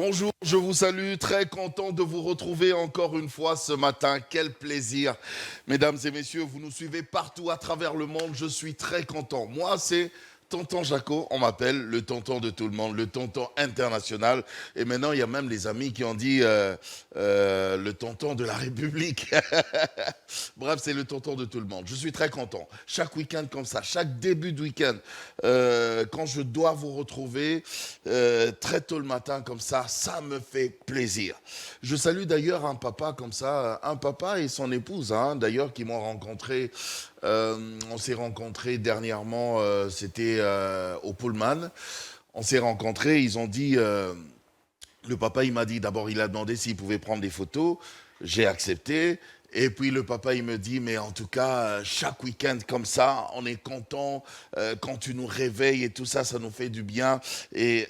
Bonjour, je vous salue, très content de vous retrouver encore une fois ce matin. Quel plaisir. Mesdames et messieurs, vous nous suivez partout à travers le monde, je suis très content. Moi, c'est Tonton Jaco, on m'appelle le tonton de tout le monde, le tonton international. Et maintenant, il y a même les amis qui ont dit le tonton de la République. Bref, c'est le tonton de tout le monde. Je suis très content. Chaque week-end comme ça, chaque début de week-end, quand je dois vous retrouver très tôt le matin comme ça me fait plaisir. Je salue d'ailleurs un papa comme ça, un papa et son épouse, hein, d'ailleurs, qui m'ont rencontré. On s'est rencontrés dernièrement, c'était au Pullman. On s'est rencontrés, ils ont dit, le papa il m'a dit, d'abord il a demandé s'il pouvait prendre des photos, j'ai accepté. Et puis le papa, il me dit, mais en tout cas, chaque week-end comme ça, on est content quand tu nous réveilles et tout ça, ça nous fait du bien. Et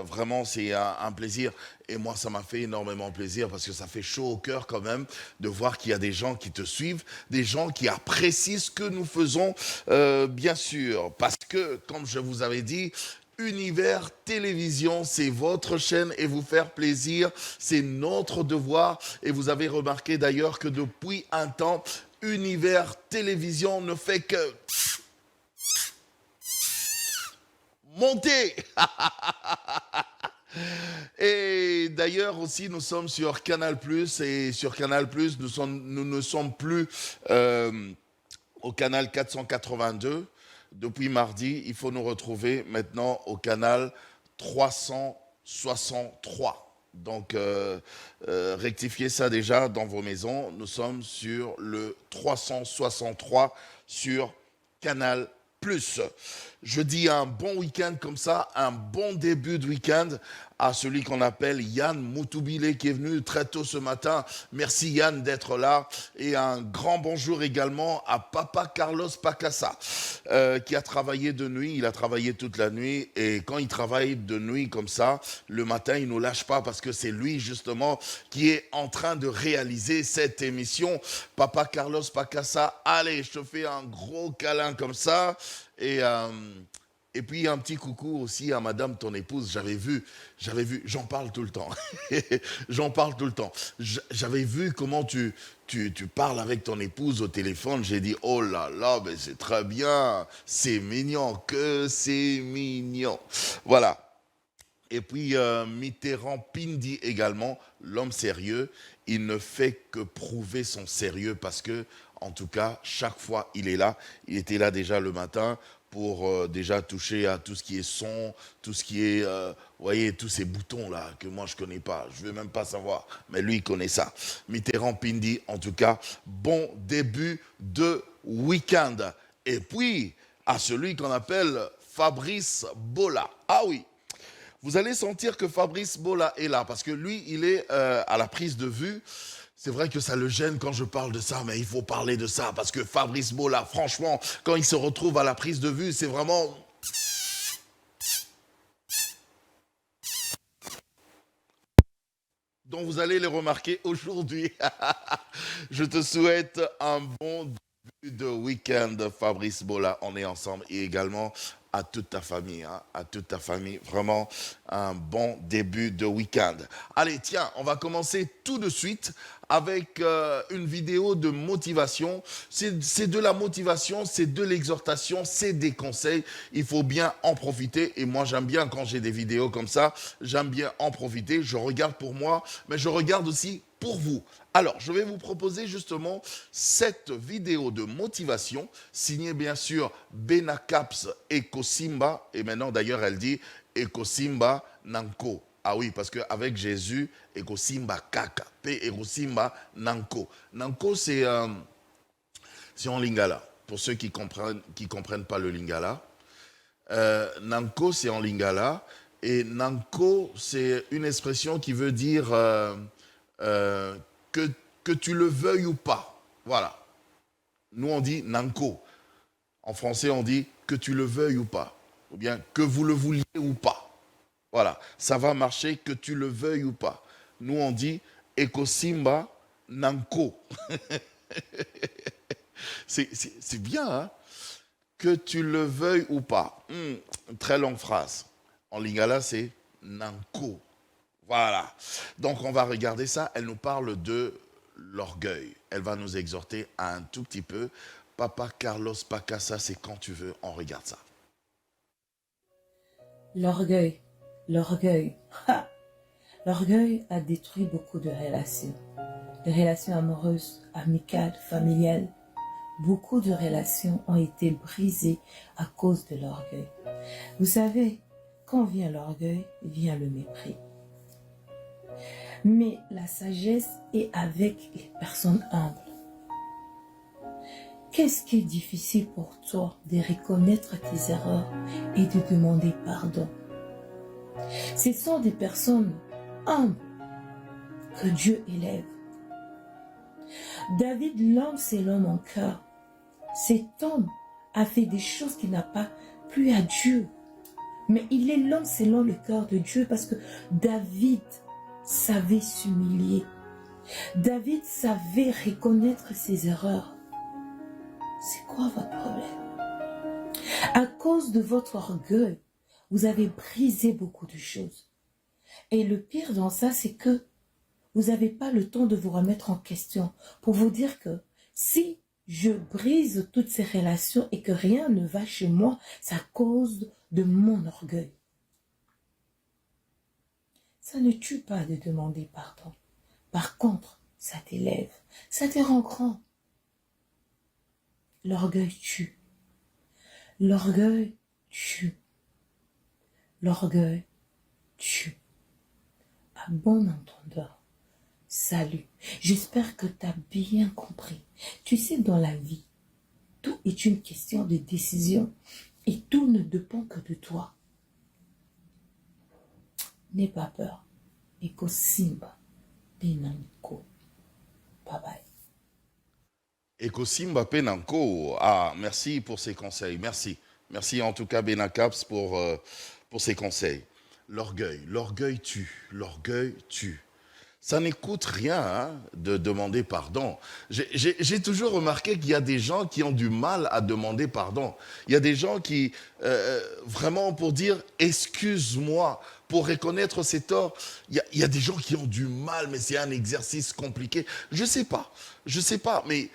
vraiment, c'est un plaisir. Et moi, ça m'a fait énormément plaisir parce que ça fait chaud au cœur quand même de voir qu'il y a des gens qui te suivent, des gens qui apprécient ce que nous faisons, bien sûr. Parce que, comme je vous avais dit, Univers Télévision, c'est votre chaîne et vous faire plaisir, c'est notre devoir. Et vous avez remarqué d'ailleurs que depuis un temps, Univers Télévision ne fait que monter. Et d'ailleurs aussi, nous sommes sur Canal+, et sur Canal+, nous ne sommes plus au canal 482. Depuis mardi, il faut nous retrouver maintenant au canal 363. Donc, rectifiez ça déjà dans vos maisons. Nous sommes sur le 363 sur Canal+. Je dis un bon week-end comme ça, un bon début de week-end à celui qu'on appelle Yann Moutoubile qui est venu très tôt ce matin. Merci Yann d'être là. Et un grand bonjour également à Papa Carlos Pacassa qui a travaillé de nuit. Il a travaillé toute la nuit et quand il travaille de nuit comme ça, le matin il ne nous lâche pas parce que c'est lui justement qui est en train de réaliser cette émission. Papa Carlos Pacassa, allez, je te fais un gros câlin comme ça. Et puis un petit coucou aussi à madame ton épouse, j'avais vu, j'en parle tout le temps, j'en parle tout le temps. J'avais vu comment tu parles avec ton épouse au téléphone, j'ai dit oh là là, ben c'est très bien, c'est mignon, que c'est mignon. Voilà. Et puis Mitterrand Pindi également, l'homme sérieux, il ne fait que prouver son sérieux parce que, en tout cas, chaque fois il est là, il était là déjà le matin pour déjà toucher à tout ce qui est son, tout ce qui est, vous voyez, tous ces boutons-là que moi je ne connais pas, je ne veux même pas savoir, mais lui il connaît ça. Mitterrand Pindi, en tout cas, bon début de week-end. Et puis, à celui qu'on appelle Fabrice Bola. Ah oui, vous allez sentir que Fabrice Bola est là, parce que lui, il est à la prise de vue. C'est vrai que ça le gêne quand je parle de ça, mais il faut parler de ça, parce que Fabrice Bola, franchement, quand il se retrouve à la prise de vue, c'est vraiment... dont vous allez les remarquer aujourd'hui. Je te souhaite un bon début de week-end, Fabrice Bola. On est ensemble et également à toute ta famille, hein, à toute ta famille. Vraiment un bon début de week-end. Allez, tiens, on va commencer tout de suite avec une vidéo de motivation. C'est de la motivation, c'est de l'exhortation, c'est des conseils. Il faut bien en profiter. Et moi, j'aime bien quand j'ai des vidéos comme ça, j'aime bien en profiter. Je regarde pour moi, mais je regarde aussi pour vous. Alors, je vais vous proposer justement cette vidéo de motivation, signée bien sûr Benacaps Ekosimba, et maintenant d'ailleurs elle dit Ekosimba Nanko. Ah oui, parce qu'avec Jésus, Ekosimba Kaka, P Ekosimba Nanko. Nanko, c'est en lingala, pour ceux qui comprennent pas le lingala. Nanko, c'est en lingala, et Nanko, c'est une expression qui veut dire... que tu le veuilles ou pas. Voilà. Nous, on dit Nanko. En français, on dit que tu le veuilles ou pas. Ou bien que vous le vouliez ou pas. Voilà. Ça va marcher que tu le veuilles ou pas. Nous, on dit Ekosimba Nanko. C'est bien, hein? Que tu le veuilles ou pas. Très longue phrase. En lingala, c'est Nanko. Voilà. Donc on va regarder ça. Elle nous parle de l'orgueil. Elle va nous exhorter à un tout petit peu. Papa Carlos Pacasa, c'est quand tu veux, on regarde ça. L'orgueil, l'orgueil. Ha! L'orgueil a détruit beaucoup de relations. Des relations amoureuses, amicales, familiales. Beaucoup de relations ont été brisées à cause de l'orgueil. Vous savez, quand vient l'orgueil, vient le mépris. Mais la sagesse est avec les personnes humbles. Qu'est-ce qui est difficile pour toi de reconnaître tes erreurs et de demander pardon? Ce sont des personnes humbles que Dieu élève. David, l'homme selon mon cœur, cet homme a fait des choses qu'il n'a pas plu à Dieu. Mais il est l'homme selon le cœur de Dieu parce que David savait s'humilier. David savait reconnaître ses erreurs. C'est quoi votre problème? À cause de votre orgueil, vous avez brisé beaucoup de choses. Et le pire dans ça, c'est que vous n'avez pas le temps de vous remettre en question pour vous dire que si je brise toutes ces relations et que rien ne va chez moi, c'est à cause de mon orgueil. Ça ne tue pas de demander pardon. Par contre, ça t'élève, ça te rend grand. L'orgueil tue. L'orgueil tue. L'orgueil tue. À bon entendeur. Salut. J'espère que tu as bien compris. Tu sais, dans la vie, tout est une question de décision et tout ne dépend que de toi. N'aie pas peur. Eko Simba, Penanko. Bye bye. Eko Simba Penanko. Ah, merci pour ces conseils. Merci. Merci en tout cas, Benacaps, pour ces conseils. L'orgueil. L'orgueil tue. L'orgueil tue. Ça n'écoute rien hein, de demander pardon. J'ai toujours remarqué qu'il y a des gens qui ont du mal à demander pardon. Il y a des gens qui, vraiment pour dire excuse-moi, pour reconnaître ses torts, il y a des gens qui ont du mal, mais c'est un exercice compliqué. Je sais pas, mais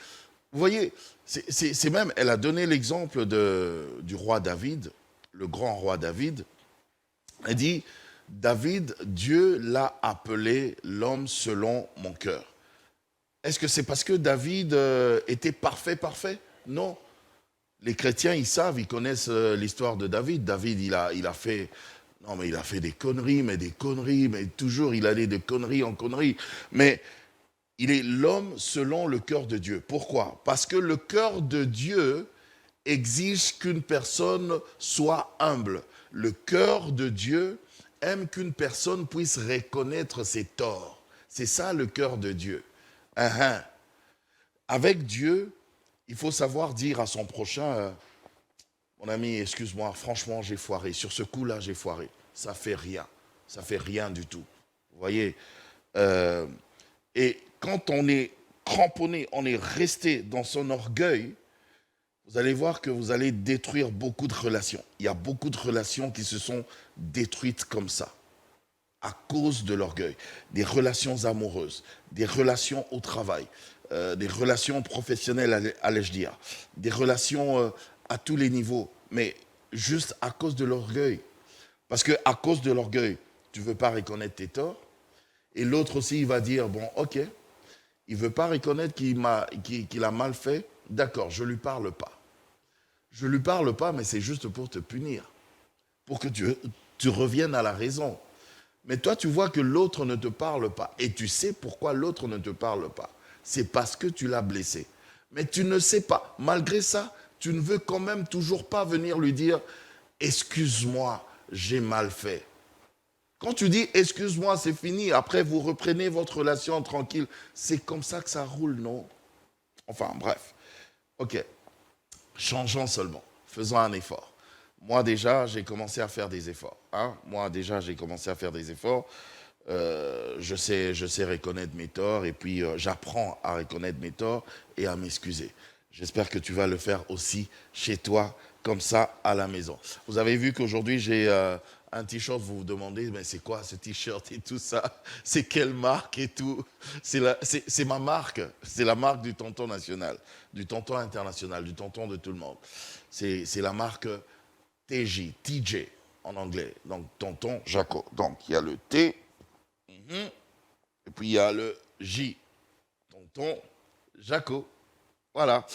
vous voyez, c'est même, elle a donné l'exemple du roi David, le grand roi David. Elle dit, David, Dieu l'a appelé l'homme selon mon cœur. Est-ce que c'est parce que David était parfait? Non. Les chrétiens, ils savent, ils connaissent l'histoire de David. David, il a fait, non mais il a fait des conneries, mais toujours il allait de conneries en conneries. Mais il est l'homme selon le cœur de Dieu. Pourquoi? Parce que le cœur de Dieu exige qu'une personne soit humble. Le cœur de Dieu aime qu'une personne puisse reconnaître ses torts. C'est ça le cœur de Dieu. Avec Dieu, il faut savoir dire à son prochain, mon ami, excuse-moi, franchement, j'ai foiré. Sur ce coup-là, j'ai foiré. Ça fait rien du tout. Vous voyez et quand on est cramponné, on est resté dans son orgueil, vous allez voir que vous allez détruire beaucoup de relations. Il y a beaucoup de relations qui se sont détruites comme ça, à cause de l'orgueil. Des relations amoureuses, des relations au travail, des relations professionnelles, allais-je dire, des relations à tous les niveaux, mais juste à cause de l'orgueil. Parce qu'à cause de l'orgueil, tu ne veux pas reconnaître tes torts, et l'autre aussi, il va dire, bon, ok, il ne veut pas reconnaître qu'il a mal fait, d'accord, je ne lui parle pas. Je ne lui parle pas, mais c'est juste pour te punir, pour que tu reviennes à la raison. Mais toi, tu vois que l'autre ne te parle pas, et tu sais pourquoi l'autre ne te parle pas. C'est parce que tu l'as blessé. Mais tu ne sais pas, malgré ça, tu ne veux quand même toujours pas venir lui dire « Excuse-moi, j'ai mal fait ». Quand tu dis « Excuse-moi, c'est fini », après vous reprenez votre relation tranquille. C'est comme ça que ça roule, non? Enfin, bref. Ok. Changeons seulement, faisons un effort. Moi déjà, j'ai commencé à faire des efforts. Je sais reconnaître mes torts et puis j'apprends à reconnaître mes torts et à m'excuser. J'espère que tu vas le faire aussi chez toi, comme ça, à la maison. Vous avez vu qu'aujourd'hui, j'ai un t-shirt, vous vous demandez, mais c'est quoi ce t-shirt et tout ça? C'est quelle marque et tout? C'est ma marque, c'est la marque du tonton national, du tonton international, du tonton de tout le monde. C'est la marque TJ en anglais, donc tonton Jaco. Donc il y a le T, et puis il y a le J, tonton Jaco. Voilà.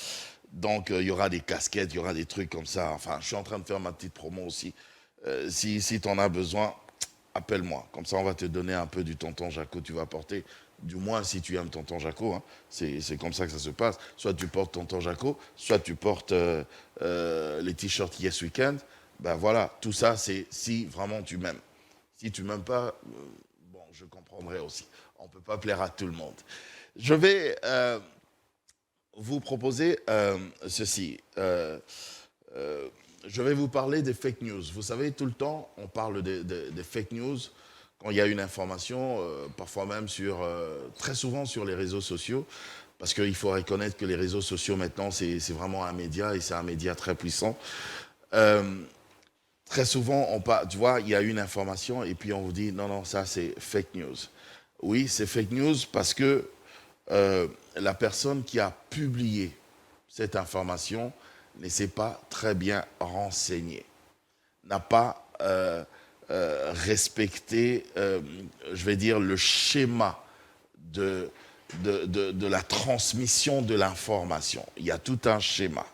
Donc, il y aura des casquettes, il y aura des trucs comme ça. Enfin, je suis en train de faire ma petite promo aussi. Si tu en as besoin, appelle-moi. Comme ça, on va te donner un peu du tonton Jaco. Tu vas porter, du moins si tu aimes tonton Jaco. Hein. C'est comme ça que ça se passe. Soit tu portes tonton Jaco, soit tu portes les t-shirts Yes Weekend. Ben voilà, tout ça, c'est si vraiment tu m'aimes. Si tu m'aimes pas, bon, je comprendrai aussi. On ne peut pas plaire à tout le monde. Je vais... vous proposer ceci. Je vais vous parler des fake news. Vous savez, tout le temps, on parle des fake news quand il y a une information, parfois même très souvent sur les réseaux sociaux, parce qu'il faut reconnaître que les réseaux sociaux maintenant, c'est vraiment un média et c'est un média très puissant. Très souvent, tu vois, il y a une information et puis on vous dit non, ça c'est fake news. Oui, c'est fake news parce que la personne qui a publié cette information ne s'est pas très bien renseignée, n'a pas respecté, je vais dire, le schéma de la transmission de l'information. Il y a tout un schéma.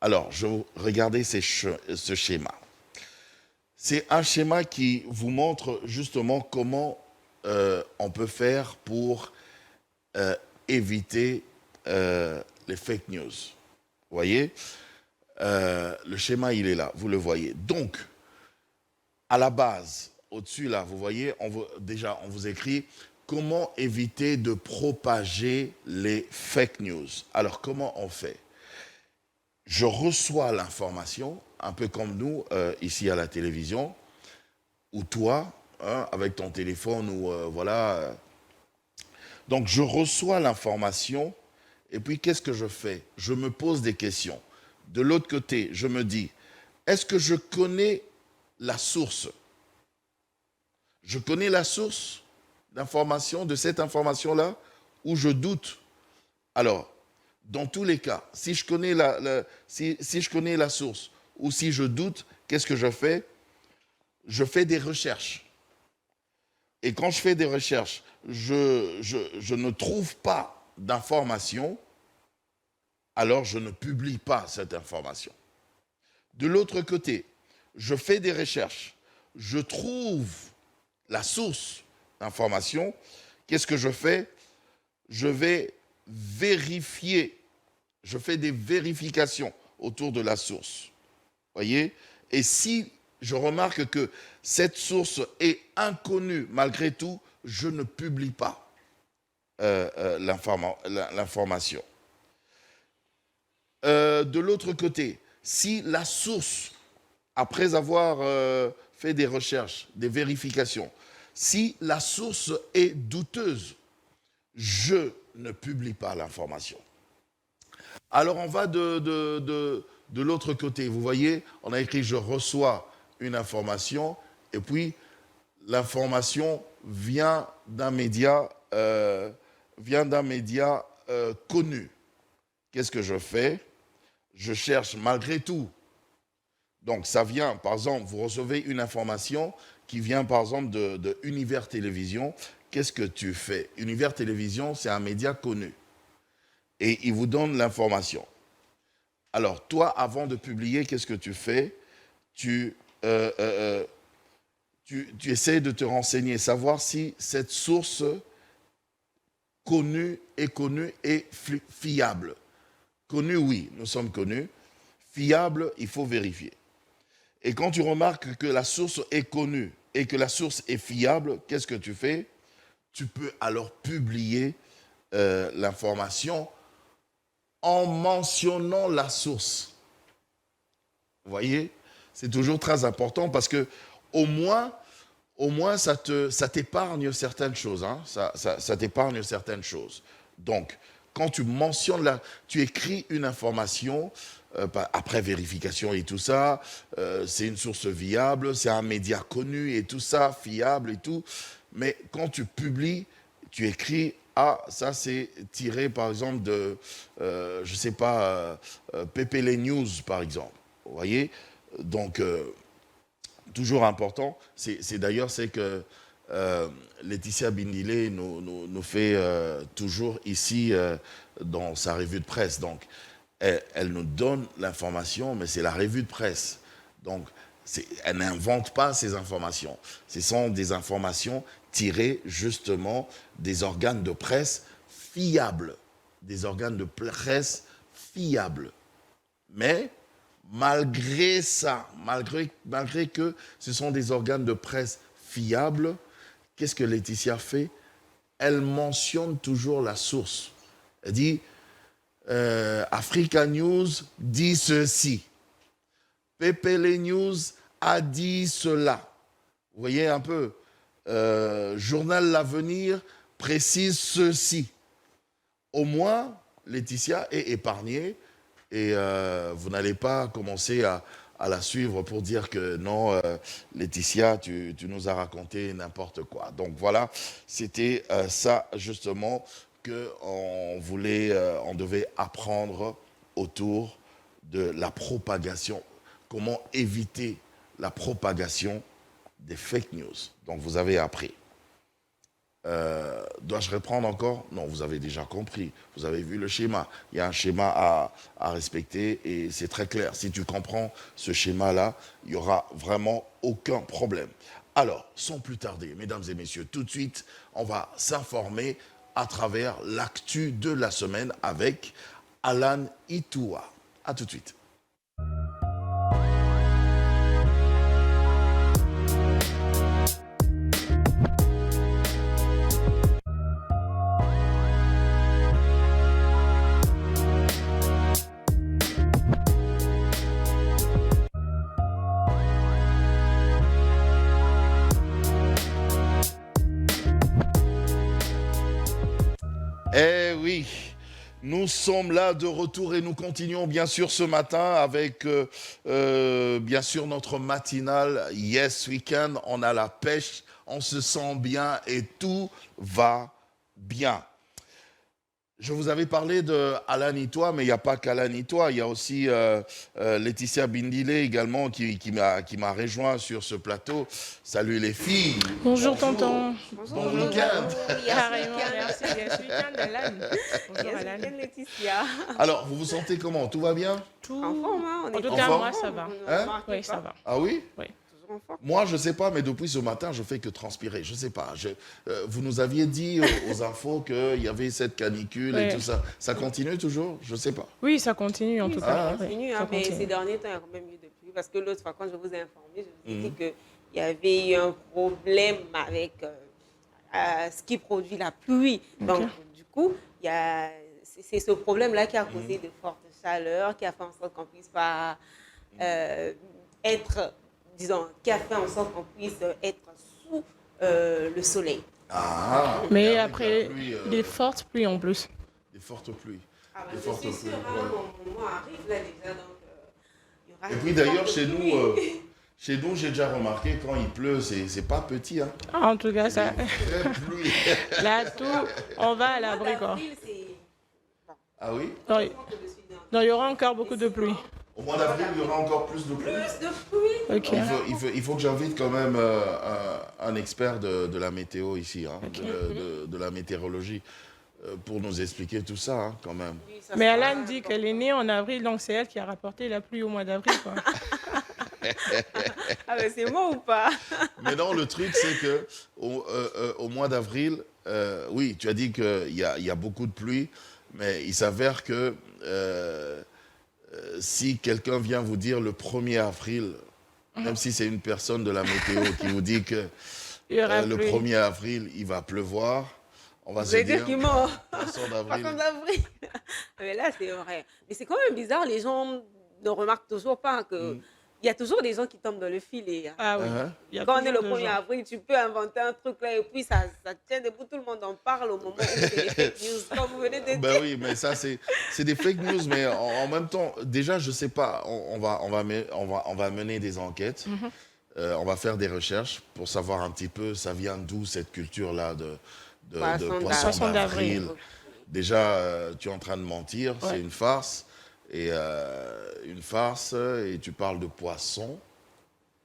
Alors, regardez ce schéma. C'est un schéma qui vous montre justement comment on peut faire pour éviter les fake news. Vous voyez, le schéma, il est là, vous le voyez. Donc, à la base, au-dessus, là, vous voyez, on vous écrit comment éviter de propager les fake news. Alors, comment on fait? Je reçois l'information, un peu comme nous, ici à la télévision, ou toi, hein, avec ton téléphone, ou voilà... Donc, je reçois l'information et puis qu'est-ce que je fais? Je me pose des questions. De l'autre côté, je me dis, est-ce que je connais la source? Je connais la source d'information, de cette information-là, ou je doute? Alors, dans tous les cas, si je connais si je connais la source ou si je doute, qu'est-ce que je fais? Je fais des recherches. Et quand je fais des recherches, je ne trouve pas d'information, alors je ne publie pas cette information. De l'autre côté, je fais des recherches, je trouve la source d'information, qu'est-ce que je fais? Je vais vérifier, je fais des vérifications autour de la source. Voyez? Et si je remarque que cette source est inconnue malgré tout, je ne publie pas l'information. De l'autre côté, si la source, après avoir fait des recherches, des vérifications, si la source est douteuse, je ne publie pas l'information. Alors on va de l'autre côté. Vous voyez, on a écrit « je reçois une information » et puis l'information vient d'un média, connu. Qu'est-ce que je fais? Je cherche malgré tout. Donc ça vient, par exemple, vous recevez une information qui vient par exemple de Univers Télévision. Qu'est-ce que tu fais? Univers Télévision, c'est un média connu. Et il vous donne l'information. Alors toi, avant de publier, qu'est-ce que tu fais? Tu essaies de te renseigner, savoir si cette source connue et fiable. Connue, oui, nous sommes connus. Fiable, il faut vérifier. Et quand tu remarques que la source est connue et que la source est fiable, qu'est-ce que tu fais? Tu peux alors publier l'information en mentionnant la source. Vous voyez? C'est toujours très important parce que au moins ça t'épargne certaines choses. Hein? Ça t'épargne certaines choses. Donc, quand tu mentionnes tu écris une information, après vérification et tout ça, c'est une source viable, c'est un média connu et tout ça, fiable et tout. Mais quand tu publies, tu écris, ah, ça c'est tiré par exemple de, je sais pas, PPL News par exemple. Vous voyez? Donc, toujours important, c'est d'ailleurs, c'est que Laetitia Bindile nous fait toujours ici dans sa revue de presse. Donc, elle nous donne l'information, mais c'est la revue de presse. Donc, elle n'invente pas ces informations. Ce sont des informations tirées justement des organes de presse fiables. Des organes de presse fiables. Mais, malgré ça, malgré que ce sont des organes de presse fiables, qu'est-ce que Laetitia fait? Elle mentionne toujours la source. Elle dit Africa News dit ceci. PPL News a dit cela. Vous voyez un peu Journal L'Avenir précise ceci. Au moins, Laetitia est épargnée et vous n'allez pas commencer à la suivre pour dire que non, Laetitia, tu nous as raconté n'importe quoi. Donc voilà, c'était ça justement qu'on voulait, on devait apprendre autour de la propagation. Comment éviter la propagation des fake news. Donc vous avez appris. Dois-je reprendre encore? Non, vous avez déjà compris. Vous avez vu le schéma. Il y a un schéma à respecter et c'est très clair. Si tu comprends ce schéma-là, il n'y aura vraiment aucun problème. Alors, sans plus tarder, mesdames et messieurs, tout de suite, on va s'informer à travers l'actu de la semaine avec Alan Itoua. À tout de suite. Eh oui, nous sommes là de retour et nous continuons bien sûr ce matin avec bien sûr notre matinale Yes Weekend. On a la pêche, on se sent bien et tout va bien. Je vous avais parlé de Alan Itoua, mais il n'y a pas qu'Alan Itoua, il y a aussi Laetitia Bindile également qui m'a rejoint sur ce plateau. Salut les filles. Bonjour tonton. Bon week-end. Carrément, merci. Yes weekend, Alan. Bonjour Yes, Alan. weekend, Laetitia. Alors, vous vous sentez comment? Tout va bien? Tout. En forme, hein, on En est tout en cas, forme. moi, ça va. Hein? Oui, ça va. Ah oui? Oui. Toujours en forme. Moi, je ne sais pas, mais depuis ce matin, je fais que transpirer. Je ne sais pas. Vous nous aviez dit aux infos qu'il y avait cette canicule et Oui. tout ça. Ça continue toujours? Je ne sais pas. Oui, ça continue en tout Ça cas. continue, Oui, hein, ça mais continue. ces derniers temps, il y a quand même eu de pluie. Parce que l'autre fois, quand je vous ai informé, je vous ai dit qu'il y avait eu un problème avec ce qui produit la pluie. Donc, du coup, c'est ce problème-là qui a causé de fortes chaleurs, qui a fait en sorte qu'on puisse pas être, disons, qui a fait en sorte qu'on puisse être sous le soleil. Ah, Mais avec après, la pluie, des fortes pluies en plus. des fortes pluies. Ah, Des je fortes suis pluies, sûre, ouais. mon moment arrive là déjà, donc il y aura Et puis des d'ailleurs, fortes chez pluies. chez nous, j'ai déjà remarqué, quand il pleut, c'est pas petit. Hein. Ah, en tout cas, ça. Très pluie. Là, tout, on va à l'abri, quoi. Avril, c'est Ah oui? Non, que je suis dans non, il y aura encore beaucoup de pluie. Au mois d'avril, il y aura encore plus de pluie. plus de pluie. Ok. Il faut que j'invite quand même un expert de la météo ici, hein, de la météorologie, pour nous expliquer tout ça, hein, quand même. Oui, ça Mais sera- Alan dit qu'elle est née en avril, donc c'est elle qui a rapporté la pluie au mois d'avril, quoi. Ah ben c'est moi ou pas? Mais non, le truc, c'est que au mois d'avril, oui, tu as dit qu'il y a beaucoup de pluie, mais il s'avère que si quelqu'un vient vous dire le 1er avril, même si c'est une personne de la météo qui vous dit que Il y aura le pluie. 1er avril, il va pleuvoir, on va Vous se allez dire dire, qu'il ment. poisson Pas d'avril. comme d'avril. Mais là, c'est vrai. Mais c'est quand même bizarre, les gens ne remarquent toujours pas que il y a toujours des gens qui tombent dans le filet. Hein. Ah oui. Uh-huh. Il y a Quand on est le toujours 1er des gens. avril, tu peux inventer un truc là et puis ça tient debout, tout le monde en parle au moment où c'est les fake news, comme vous venez de dire. Ben oui, mais ça, c'est des fake news, mais en même temps, déjà, je sais pas, on va mener des enquêtes, on va faire des recherches pour savoir un petit peu, ça vient d'où cette culture-là de Poisson poisson d'avril. d'avril. Déjà, tu es en train de mentir, Ouais. c'est une farce, et tu parles de poisson.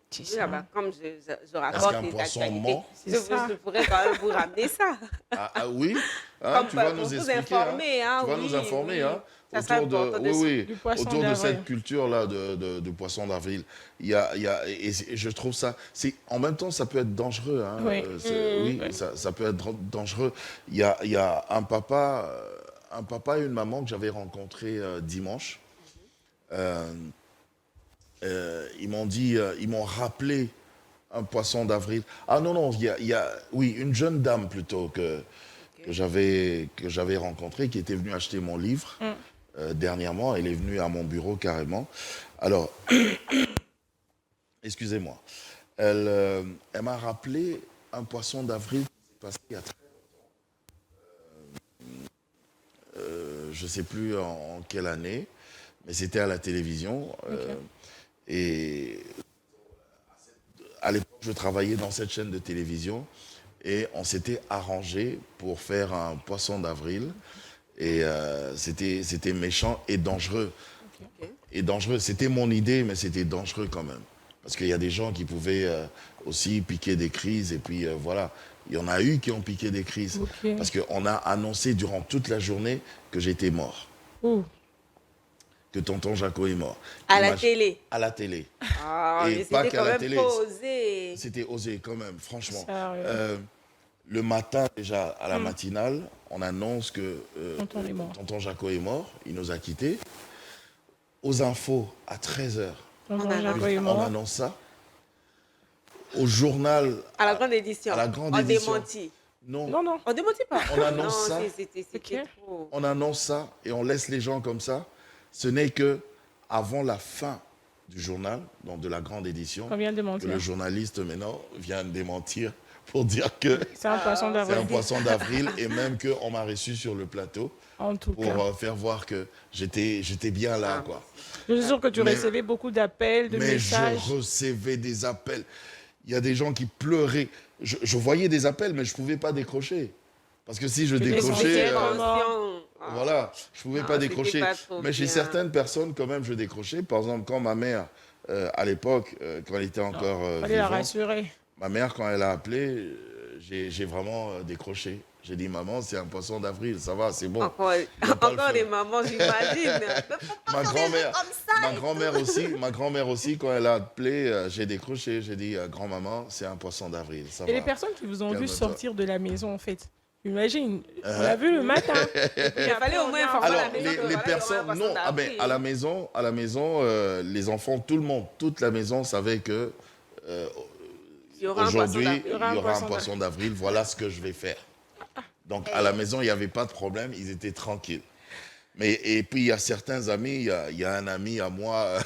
C'est Oui, ça. ah bah, comme je Est-ce rapporte qu'un les poisson actualités, ment? C'est ça. je pourrais quand même vous ramener ça. Ah oui, hein, Comme tu vas pour nous vous expliquer, informer, hein, tu vas oui, nous informer, oui. hein, Ça serait important de du poisson autour de d'avril. cette culture-là de poisson d'avril. Et je trouve ça, en même temps, ça peut être dangereux, hein, Oui. oui, Oui. ça peut être dangereux. Il y a un papa et une maman que j'avais rencontrés dimanche. Ils m'ont dit, ils m'ont rappelé un poisson d'avril. Ah non, oui, une jeune dame plutôt que j'avais rencontrée, qui était venue acheter mon livre dernièrement. Elle est venue à mon bureau carrément. Alors, excusez-moi, elle m'a rappelé un poisson d'avril qui s'est passé il y a très longtemps. Je ne sais plus en quelle année, mais c'était à la télévision. Et à l'époque, je travaillais dans cette chaîne de télévision et on s'était arrangé pour faire un poisson d'avril. Et c'était méchant et dangereux. Et dangereux. C'était mon idée, mais c'était dangereux quand même. Parce qu'il y a des gens qui pouvaient aussi piquer des crises. Et puis voilà, il y en a eu qui ont piqué des crises. Ok. Parce qu'on a annoncé durant toute la journée que j'étais mort. Ouh. Que tonton Jaco est mort. À la Imagine- télé. À la télé. Ah, Et mais pas c'était qu'à quand la même télé. pas osé. C'était osé quand même, franchement. Sérieux. Le matin, déjà, à la matinale, on annonce que Tonton est mort. tonton Jaco est mort. Il nous a quittés. Aux infos, à 13h, Tonton On a- Jaco est on mort. annonce ça. Au journal, À la grande édition. à la grande on édition. démentit. non, Non, non. On démentit pas. On annonce non, ça. C'était Ok. trop. on annonce ça et on laisse les gens comme ça. Ce n'est que avant la fin du journal, donc de la grande édition, Combien de que mentir? le journaliste maintenant vient de démentir pour dire que C'est un poisson c'est un d'avril. poisson d'avril et même qu'on m'a reçu sur le plateau En tout pour cas. faire voir que j'étais bien là, quoi. Je suis sûr que tu Mais- recevais beaucoup d'appels, de Mais messages. je recevais des appels. Il y a des gens qui pleuraient. Je voyais des appels, mais je ne pouvais pas décrocher. Parce que si je Tu les décrochais, sentais, Attention. voilà, je ne pouvais Ah, pas c'était décrocher. pas trop Mais chez bien. certaines personnes, quand même, je décrochais. Par exemple, quand ma mère, à l'époque, quand elle était encore Fallait la vivante, rassurer. ma mère, quand elle a appelé, j'ai vraiment décroché. J'ai dit, maman, c'est un poisson d'avril, ça va, c'est bon. Encore, va pas le encore faire. des mamans, j'imagine. Ma grand-mère aussi, quand elle a appelé, j'ai décroché. J'ai dit, grand-maman, c'est un poisson d'avril, ça Et va. les personnes qui vous ont vu Calme-toi. sortir de la maison, en fait. Imagine, on l'a vu le matin. Il fallait au moins informer Alors, la maison que les voilà, il y aura un personnes, poisson non, ah ben, d'avril. à la maison, les enfants, tout le monde, toute la maison savait que Il y aura un aujourd'hui, poisson il y d'avril. aura un poisson d'avril, voilà ce que je vais faire. Donc, à la maison, il n'y avait pas de problème, ils étaient tranquilles. Et puis, il y a certains amis, il y a un ami à moi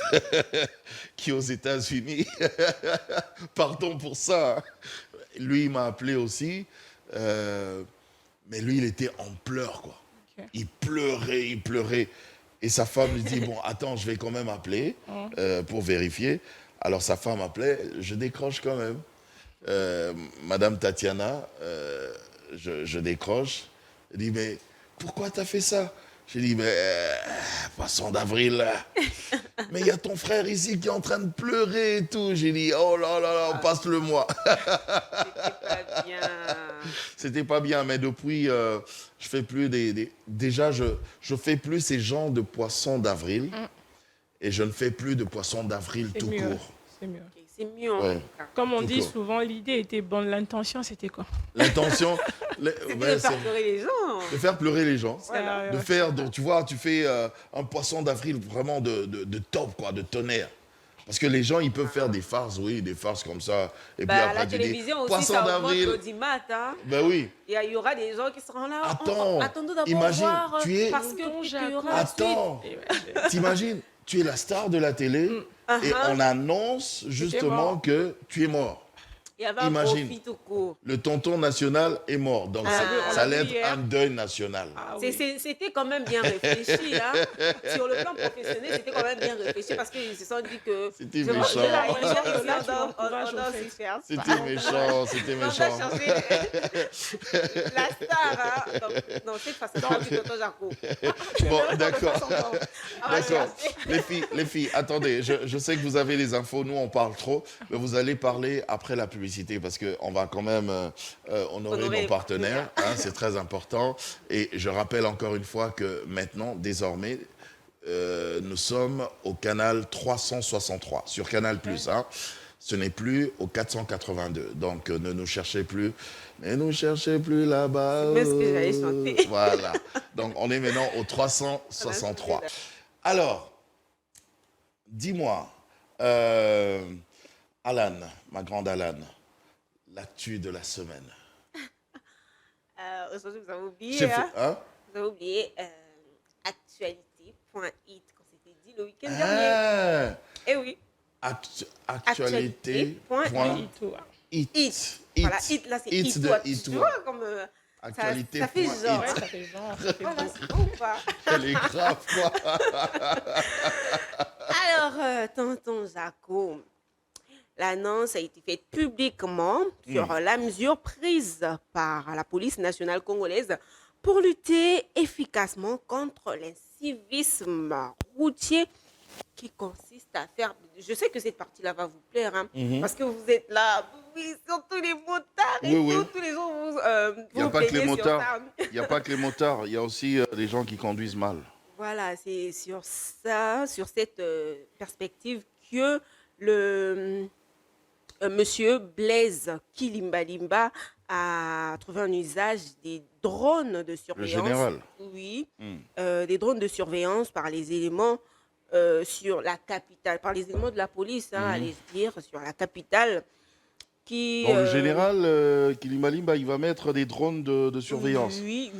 qui est aux États-Unis, pardon pour ça, hein. Lui, il m'a appelé aussi, mais lui, il était en pleurs, quoi. Ok. Il pleurait. Et sa femme lui dit, bon, attends, je vais quand même appeler pour vérifier. Alors, sa femme appelait, je décroche quand même. Madame Tatiana, je décroche. Elle dit, mais pourquoi t'as fait ça? J'ai dit, mais poisson d'avril, là. Mais il y a ton frère ici qui est en train de pleurer et tout. J'ai dit, oh là là là, passe-le moi. C'était pas bien. C'était pas bien, mais depuis, je fais plus déjà, je fais plus ces genres de poissons d'avril. Et je ne fais plus de poissons d'avril C'est tout mieux. court. C'est mieux. Ok, c'est mieux en Ouais. tout cas. Comme on Tout dit court. souvent, l'idée était bonne. L'intention, c'était quoi? L'intention, C'était ouais, de faire pleurer les gens. de faire pleurer les gens. Voilà. De faire, donc tu vois, tu fais un poisson d'avril vraiment de top, quoi, de tonnerre. Parce que les gens, ils peuvent faire des farces, oui, des farces comme ça. Et puis Bah, à après, la tu dis, télévision aussi, poisson ça augmente d'avril. l'audimat. Hein. Ben oui. Il y aura des gens qui seront là. Attends, Attendons d'abord imagine, voir. tu es- Parce que Tonton il y Jaco. aura la suite. Attends, t'imagines, tu es la star de la télé et on annonce justement mort. que tu es mort. Il y avait un Imagine. profit tout court. Le tonton national est mort. Donc, ça allait être un deuil national. Ah oui. C'était quand même bien réfléchi. Hein. Sur le plan professionnel, c'était quand même bien réfléchi parce qu'ils se sont dit que... C'était je- méchant. je- la- Là, tu on l'encourages, doit en aussi fait. faire ça. C'était méchant, c'était On va méchant. chercher la star. Hein. Donc, non, cette façon, du tonton Jaco. Bon, d'accord. On va D'accord. chercher. Les filles, attendez, je sais que vous avez les infos, nous on parle trop, mais vous allez parler après la publicité parce qu'on va quand même honorer Honorer. nos partenaires, hein, c'est très important. Et je rappelle encore une fois que maintenant, désormais, nous sommes au canal 363, sur Canal+. Hein. Ce n'est plus au 482, donc ne nous cherchez plus. Ne nous cherchez plus là-bas. C'est ce que j'allais chanter. Voilà. Donc on est maintenant au 363. Alors, dis-moi, Alan, ma grande Alan, l'actu de la semaine. Aujourd'hui, vous avez oublié. J'ai fait- Hein? hein? Vous avez oublié actualité.it qu'on s'était dit le week-end dernier. Ah, Eh oui. actualité. Point point Et tout. it. It. Voilà, it, là, c'est It it. de Toi, it. tu vois, comme Actualité. ça fait point genre. Ouais, it. ça fait genre. Ça fait Voilà, beau. c'est bon ou pas? Elle est grave, quoi. Alors, tonton Jaco, l'annonce a été faite publiquement sur la mesure prise par la police nationale congolaise pour lutter efficacement contre l'incivisme routier qui consiste à faire... Je sais que cette partie-là va vous plaire, hein, parce que vous êtes là, oui, surtout les motards et Oui, tout, oui. tous les jours, vous, Il n'y a vous pas que les plaignez sur motards. ça. Il n'y a pas que les motards. Il y a aussi les gens qui conduisent mal. Voilà, c'est sur ça, sur cette perspective que le monsieur Blaise Kilimbalimba a trouvé un usage des drones de surveillance. général. Oui, des drones de surveillance par les éléments sur la capitale, par les éléments de la police, hein, allez dire, sur la capitale. Qui, Bon, le général Kilimalimba, il va mettre des drones de surveillance. Oui,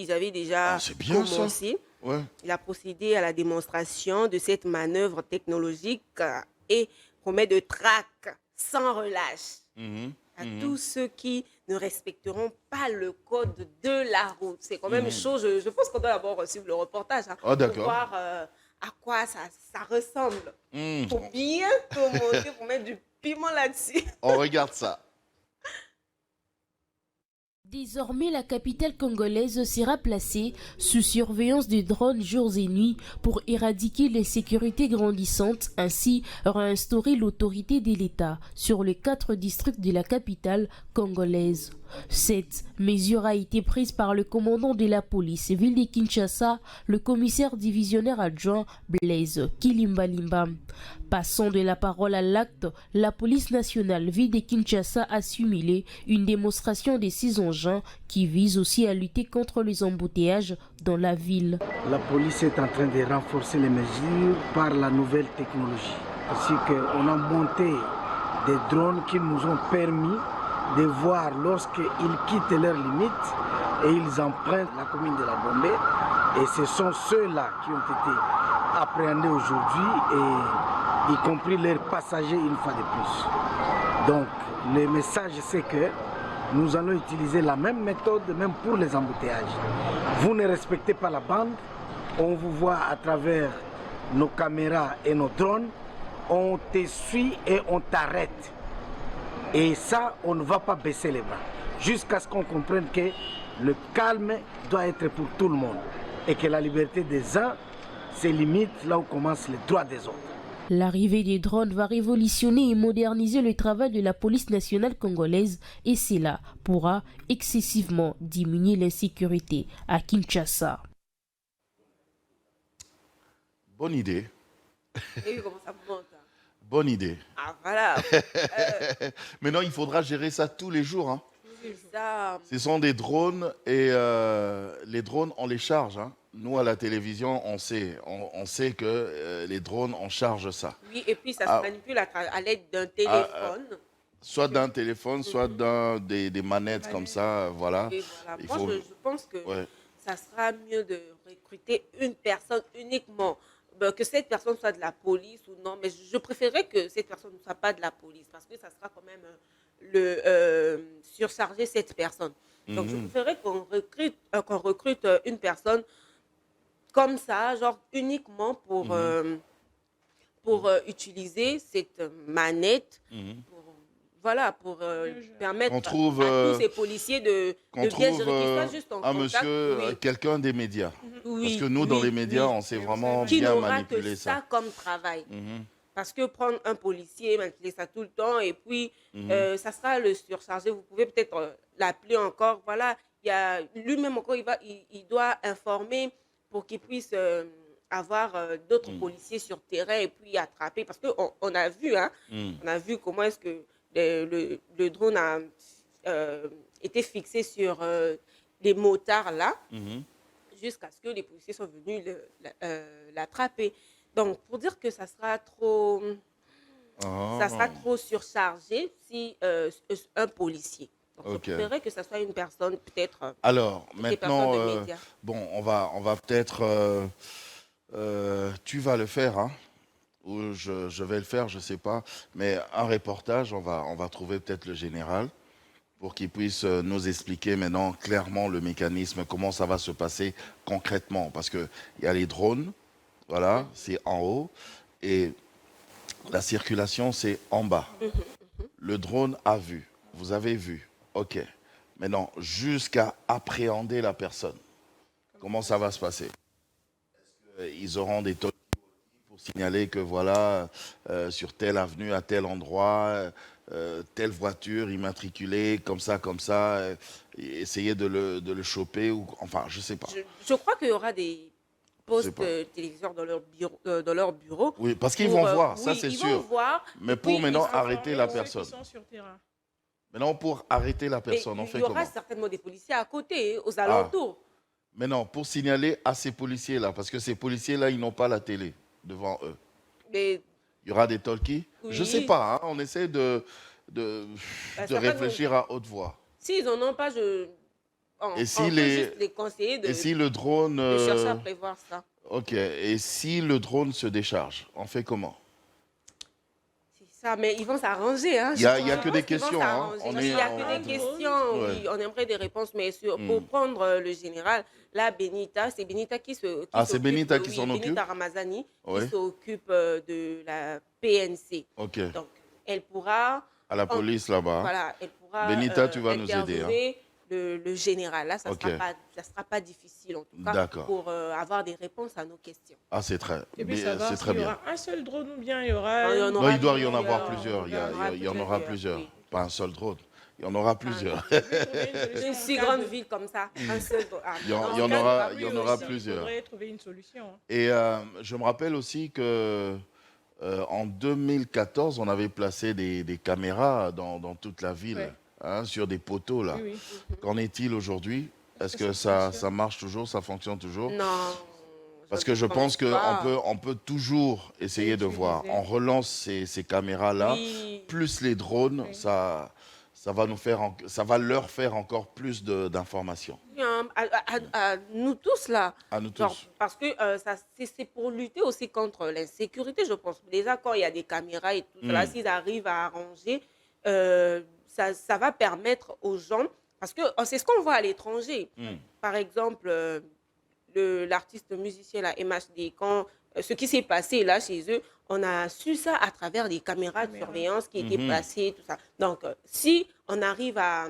ils avaient déjà c'est bien, ça. commencé. Ouais. Il a procédé à la démonstration de cette manœuvre technologique et promet de traque sans relâche à tous ceux qui ne respecteront pas le code de la route. C'est quand même chose, je pense qu'on doit d'abord suivre le reportage Ah, d'accord. pour voir à quoi ça ressemble. Mhm. Pour bien commenter, pour mettre du piment là-dessus. On regarde ça. Désormais, la capitale congolaise sera placée sous surveillance de drones jours et nuits pour éradiquer l'insécurité grandissante, ainsi réinstaurer l'autorité de l'État sur les 4 districts de la capitale congolaise. Cette mesure a été prise par le commandant de la police ville de Kinshasa, le commissaire divisionnaire adjoint Blaise Kilimbalimba. Passant de la parole à l'acte, la police nationale ville de Kinshasa a simulé une démonstration de ces engins qui visent aussi à lutter contre les embouteillages dans la ville. La police est en train de renforcer les mesures par la nouvelle technologie. Ainsi qu'on a monté des drones qui nous ont permis de voir lorsqu'ils quittent leurs limites et ils empruntent la commune de la Bombée. Et ce sont ceux-là qui ont été appréhendés aujourd'hui, et y compris leurs passagers une fois de plus. Donc le message, c'est que nous allons utiliser la même méthode même pour les embouteillages. Vous ne respectez pas la bande, on vous voit à travers nos caméras et nos drones, on te suit et on t'arrête. Et ça, on ne va pas baisser les bras, jusqu'à ce qu'on comprenne que le calme doit être pour tout le monde et que la liberté des uns se limite là où commencent les droits des autres. L'arrivée des drones va révolutionner et moderniser le travail de la police nationale congolaise et cela pourra excessivement diminuer l'insécurité à Kinshasa. Bonne idée. Et comment ça monte, hein. Bonne idée. Ah voilà, Maintenant, il faudra gérer ça tous les jours. Hein. c'est ça. Ce sont des drones et les drones, on les charge. Hein. Nous, à la télévision, on sait que les drones, on charge ça. Oui, et puis ça se manipule à l'aide d'un téléphone. Soit d'un téléphone, soit des manettes comme ça, voilà. Et voilà. Il Moi, faut- je pense que Ouais. ça sera mieux de recruter une personne uniquement que cette personne soit de la police ou non, mais je préférerais que cette personne ne soit pas de la police parce que ça sera quand même surcharger cette personne. Donc, je préférerais qu'on recrute une personne comme ça, genre uniquement pour utiliser cette manette, pour permettre Qu'on trouve, à tous ces policiers de qu'on bien trouve gérer, qu'ils soient juste en un contact. monsieur, Oui. quelqu'un des médias. Oui, Parce que nous, dans oui, les médias, oui. on sait vraiment Qui bien n'aura manipuler que ça. ça comme travail. Mhm. Parce que prendre un policier, manipuler ça tout le temps, et puis ça sera le surcharger. Vous pouvez peut-être l'appeler encore. Voilà, lui-même encore, il doit informer pour qu'il puisse avoir d'autres policiers sur terrain et puis attraper. Parce qu'on a vu, hein, on a vu comment est-ce que le drone a été fixé sur les motards là, jusqu'à ce que les policiers sont venus l'attraper. Donc, pour dire que ça sera trop surchargé si un policier. Donc, Ok. je préférerais que ça soit une personne peut-être Alors, des personnes maintenant, de médias. bon, on va peut-être... tu vas le faire, hein, ou je vais le faire, je ne sais pas. Mais un reportage, on va trouver peut-être le général pour qu'il puisse nous expliquer maintenant clairement le mécanisme, comment ça va se passer concrètement. Parce qu'il y a les drones, voilà, c'est en haut, et la circulation, c'est en bas. Le drone a vu, vous avez vu, ok. Maintenant, jusqu'à appréhender la personne, comment ça va se passer? Ils auront des talkie pour signaler que voilà, sur telle avenue, à tel endroit, telle voiture immatriculée, comme ça, essayer de le choper, ou enfin, je sais pas. Je crois qu'il y aura des postes sais pas. téléviseurs dans leur bureau. Oui, parce qu'ils pour, vont voir, ça oui, c'est ils sûr. vont voir, Mais et pour puis maintenant ils seront arrêter la Ceux personne. qui sont sur terrain. Maintenant, pour arrêter la Mais personne, on fait il y aura comment? certainement des policiers à côté, aux alentours. Maintenant, pour signaler à ces policiers-là, parce que ces policiers-là, ils n'ont pas la télé devant eux. Mais Il y aura des talkies? Oui. Je sais pas, hein, on essaie de ça va réfléchir à haute voix. s'ils n'en ont pas, Et si on peut les- juste les conseiller Et si le drone... de chercher à prévoir ça. Ok, et si le drone se décharge, on fait comment? C'est ça, mais ils vont s'arranger. Hein, Il y a je que pense des qu'ils vont questions, hein. s'arranger. On Il n'y a est- que des questions, Ouais. oui, on aimerait des réponses, mais pour prendre le général, là, c'est Benita qui C'est s'occupe, Benita qui s'en occupe? Benita Ramazani Ouais. qui s'occupe de la PNC. Ok, Donc, elle pourra, à la police là-bas. hein. voilà, elle pourra Benita, tu vas nous aider, hein. interviewer le général. Là, ça ne Ok. sera pas difficile, en tout cas, D'accord. pour avoir des réponses à nos questions. Ah, c'est très, Et puis mais, savoir c'est s'il très y bien. aura un seul drone ou bien il y aura... Non, il y en Non, aura il doit y en plusieurs. avoir plusieurs. Il y en aura plusieurs. oui. Pas un seul drone. Il y en aura plusieurs. Une si grande ville comme ça, un seul. Il y en aura plusieurs. Il faudrait trouver une solution. hein. Et je me rappelle aussi que en 2014, on avait placé des caméras dans toute la ville, Ouais. hein, sur des poteaux là. Oui, oui. Qu'en est-il aujourd'hui? Est-ce que ça marche toujours, ça fonctionne toujours? Non. Parce que je pense pas. qu'on peut toujours essayer de voir. Utiliser. On relance ces caméras-là, Oui. plus les drones, Oui. ça va leur faire encore plus d'informations. Hein, à nous tous là. À nous Genre, tous. parce que c'est pour lutter aussi contre l'insécurité, je pense. Déjà, quand il y a des caméras et tout cela, s'ils arrivent à arranger, ça va permettre aux gens, parce que c'est ce qu'on voit à l'étranger. Par exemple, l'artiste musicien, la MHD, quand ce qui s'est passé là chez eux, on a su ça à travers des caméras de surveillance qui étaient placées, tout ça. Donc, si on arrive à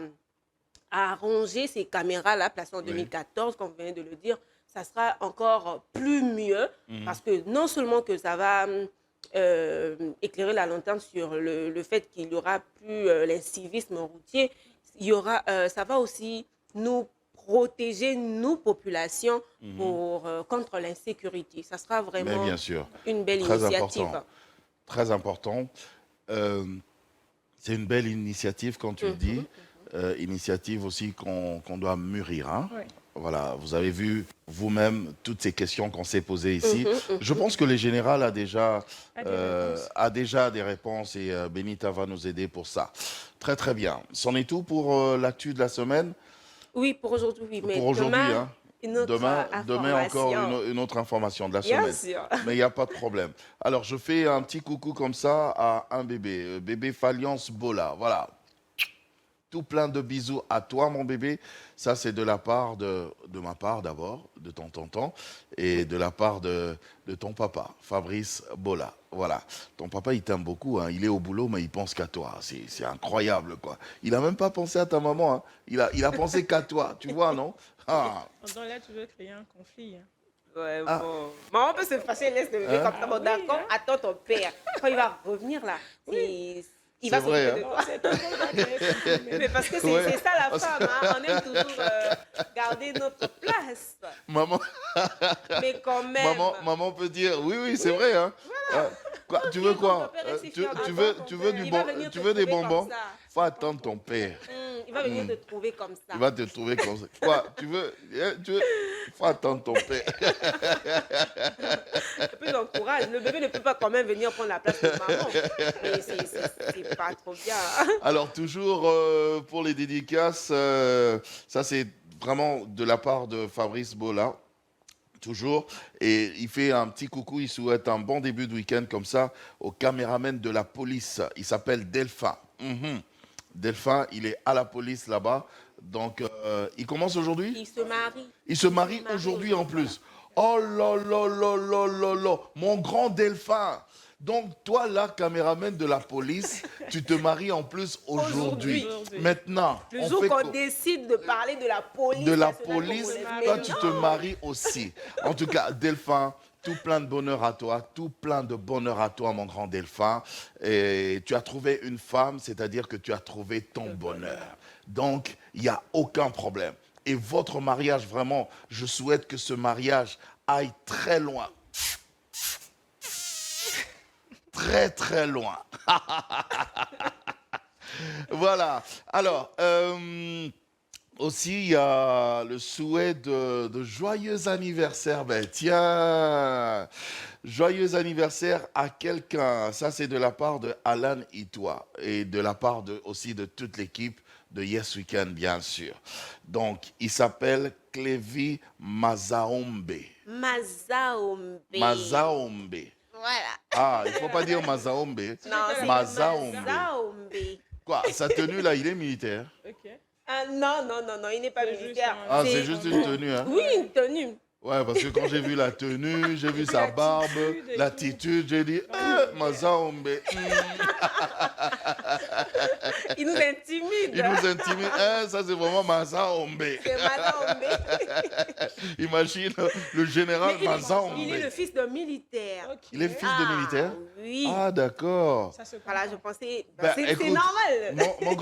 arranger ces caméras-là, placées en 2014, comme vous venez de le dire, ça sera encore plus mieux, parce que non seulement que ça va éclairer la lanterne sur le fait qu'il n'y aura plus l'incivisme routier, ça va aussi nous protéger, nous, populations, contre l'insécurité. Ça sera Mais vraiment bien sûr. une belle Très initiative. important. Très important. C'est une belle initiative, quand tu le dis. Initiative aussi qu'on doit mûrir. Hein. Ouais. Voilà, vous avez vu vous-même toutes ces questions qu'on s'est posées ici. Je pense que le général a déjà des réponses et Benita va nous aider pour ça. Très, très bien. C'en est tout pour l'actu de la semaine? Oui, pour aujourd'hui, oui. Mais Pour aujourd'hui, demain, hein. Une autre demain encore information. une autre information de la Bien semaine. sûr. Mais il n'y a pas de problème. Alors, je fais un petit coucou comme ça à un bébé, bébé Faliance Bola. Voilà. Tout plein de bisous à toi, mon bébé. Ça, c'est de la part de ma part d'abord, de ton tonton, et de la part de ton papa, Fabrice Bola. Voilà. Ton papa, il t'aime beaucoup. Hein. Il est au boulot, mais il pense qu'à toi. C'est incroyable, quoi. Il n'a même pas pensé à ta maman. Hein. Il a pensé qu'à toi. Tu vois, non? Ah. Pendant là, tu veux créer un conflit. Hein. Ouais, Ah. bon. Maman peut se fâcher, laisse le bébé Hein? comme ça. Bon, Oui, d'accord, hein. attends ton père. Quand il va revenir là, il va C'est vrai, s'occuper de Non, toi. c'est ton conflit. Mais parce que c'est Ouais. c'est ça la femme, hein. On aime toujours garder notre place. Maman, Mais quand même. maman peut dire, oui, c'est vrai. Hein. Quoi, tu veux Quand quoi? ton père est si Tu fier de tu toi, veux, ton tu veux père, du il va bon, venir tu te veux des trouver bonbons? comme ça. Faut attendre ton père. Il va venir te trouver comme ça. Il va te trouver comme ça. Quoi? Tu veux, faut attendre ton père. Un peu d'encourage. Le bébé ne peut pas quand même venir prendre la place de maman. Mais c'est pas trop bien. Alors, toujours pour les dédicaces, ça c'est vraiment de la part de Fabrice Bola. Toujours. Et il fait un petit coucou, il souhaite un bon début de week-end comme ça au caméraman de la police. Il s'appelle Delphin. Delphin, il est à la police là-bas. Donc, il commence aujourd'hui? Il se marie. Il se marie aujourd'hui en plus. Oh là là là là là là, mon grand Delphin. Donc, toi, là, caméraman de la police, tu te maries en plus aujourd'hui. Aujourd'hui. Maintenant, Le on jour fait qu'on co- décide de parler de la police. de la nationale police, congolaise. toi, Mais tu non. te maries aussi. En tout cas, Delphin, tout plein de bonheur à toi, tout plein de bonheur à toi, mon grand Delphin. Et tu as trouvé une femme, c'est-à-dire que tu as trouvé ton bonheur. Donc, il n'y a aucun problème. Et votre mariage, vraiment, je souhaite que ce mariage aille très loin. Très, très loin. Voilà. Alors, aussi, il y a le souhait de joyeux anniversaire. Ben, tiens, joyeux anniversaire à quelqu'un. Ça, c'est de la part de Alan Itoa et de la part aussi de toute l'équipe de Yes Weekend, bien sûr. Donc, il s'appelle Clévy Mazaombe. Mazaombe. Mazaombe. Voilà. Ah, il ne faut pas dire Mazaombe. Non, c'est Mazaombe. Mazaombe. Quoi, sa tenue là, il est militaire. Ok. Ah, non, il n'est pas C'est juste militaire. un- Ah, c'est juste une tenue, hein? Oui, une tenue. Ouais, parce que quand j'ai vu la tenue, j'ai vu sa barbe, l'attitude et l'attitude, j'ai dit, Mazaombe, Il nous intimide. il nous intimide. Ça, c'est vraiment Mazaombe. C'est Mazaombe. Imagine le général Mais Mazaombe. il est le fils d'un militaire. Ok. Il est fils de militaire? Oui. Ah, d'accord. Ça se Voilà, comprend. je pensais. Ben, c'est écoute, normal. Mon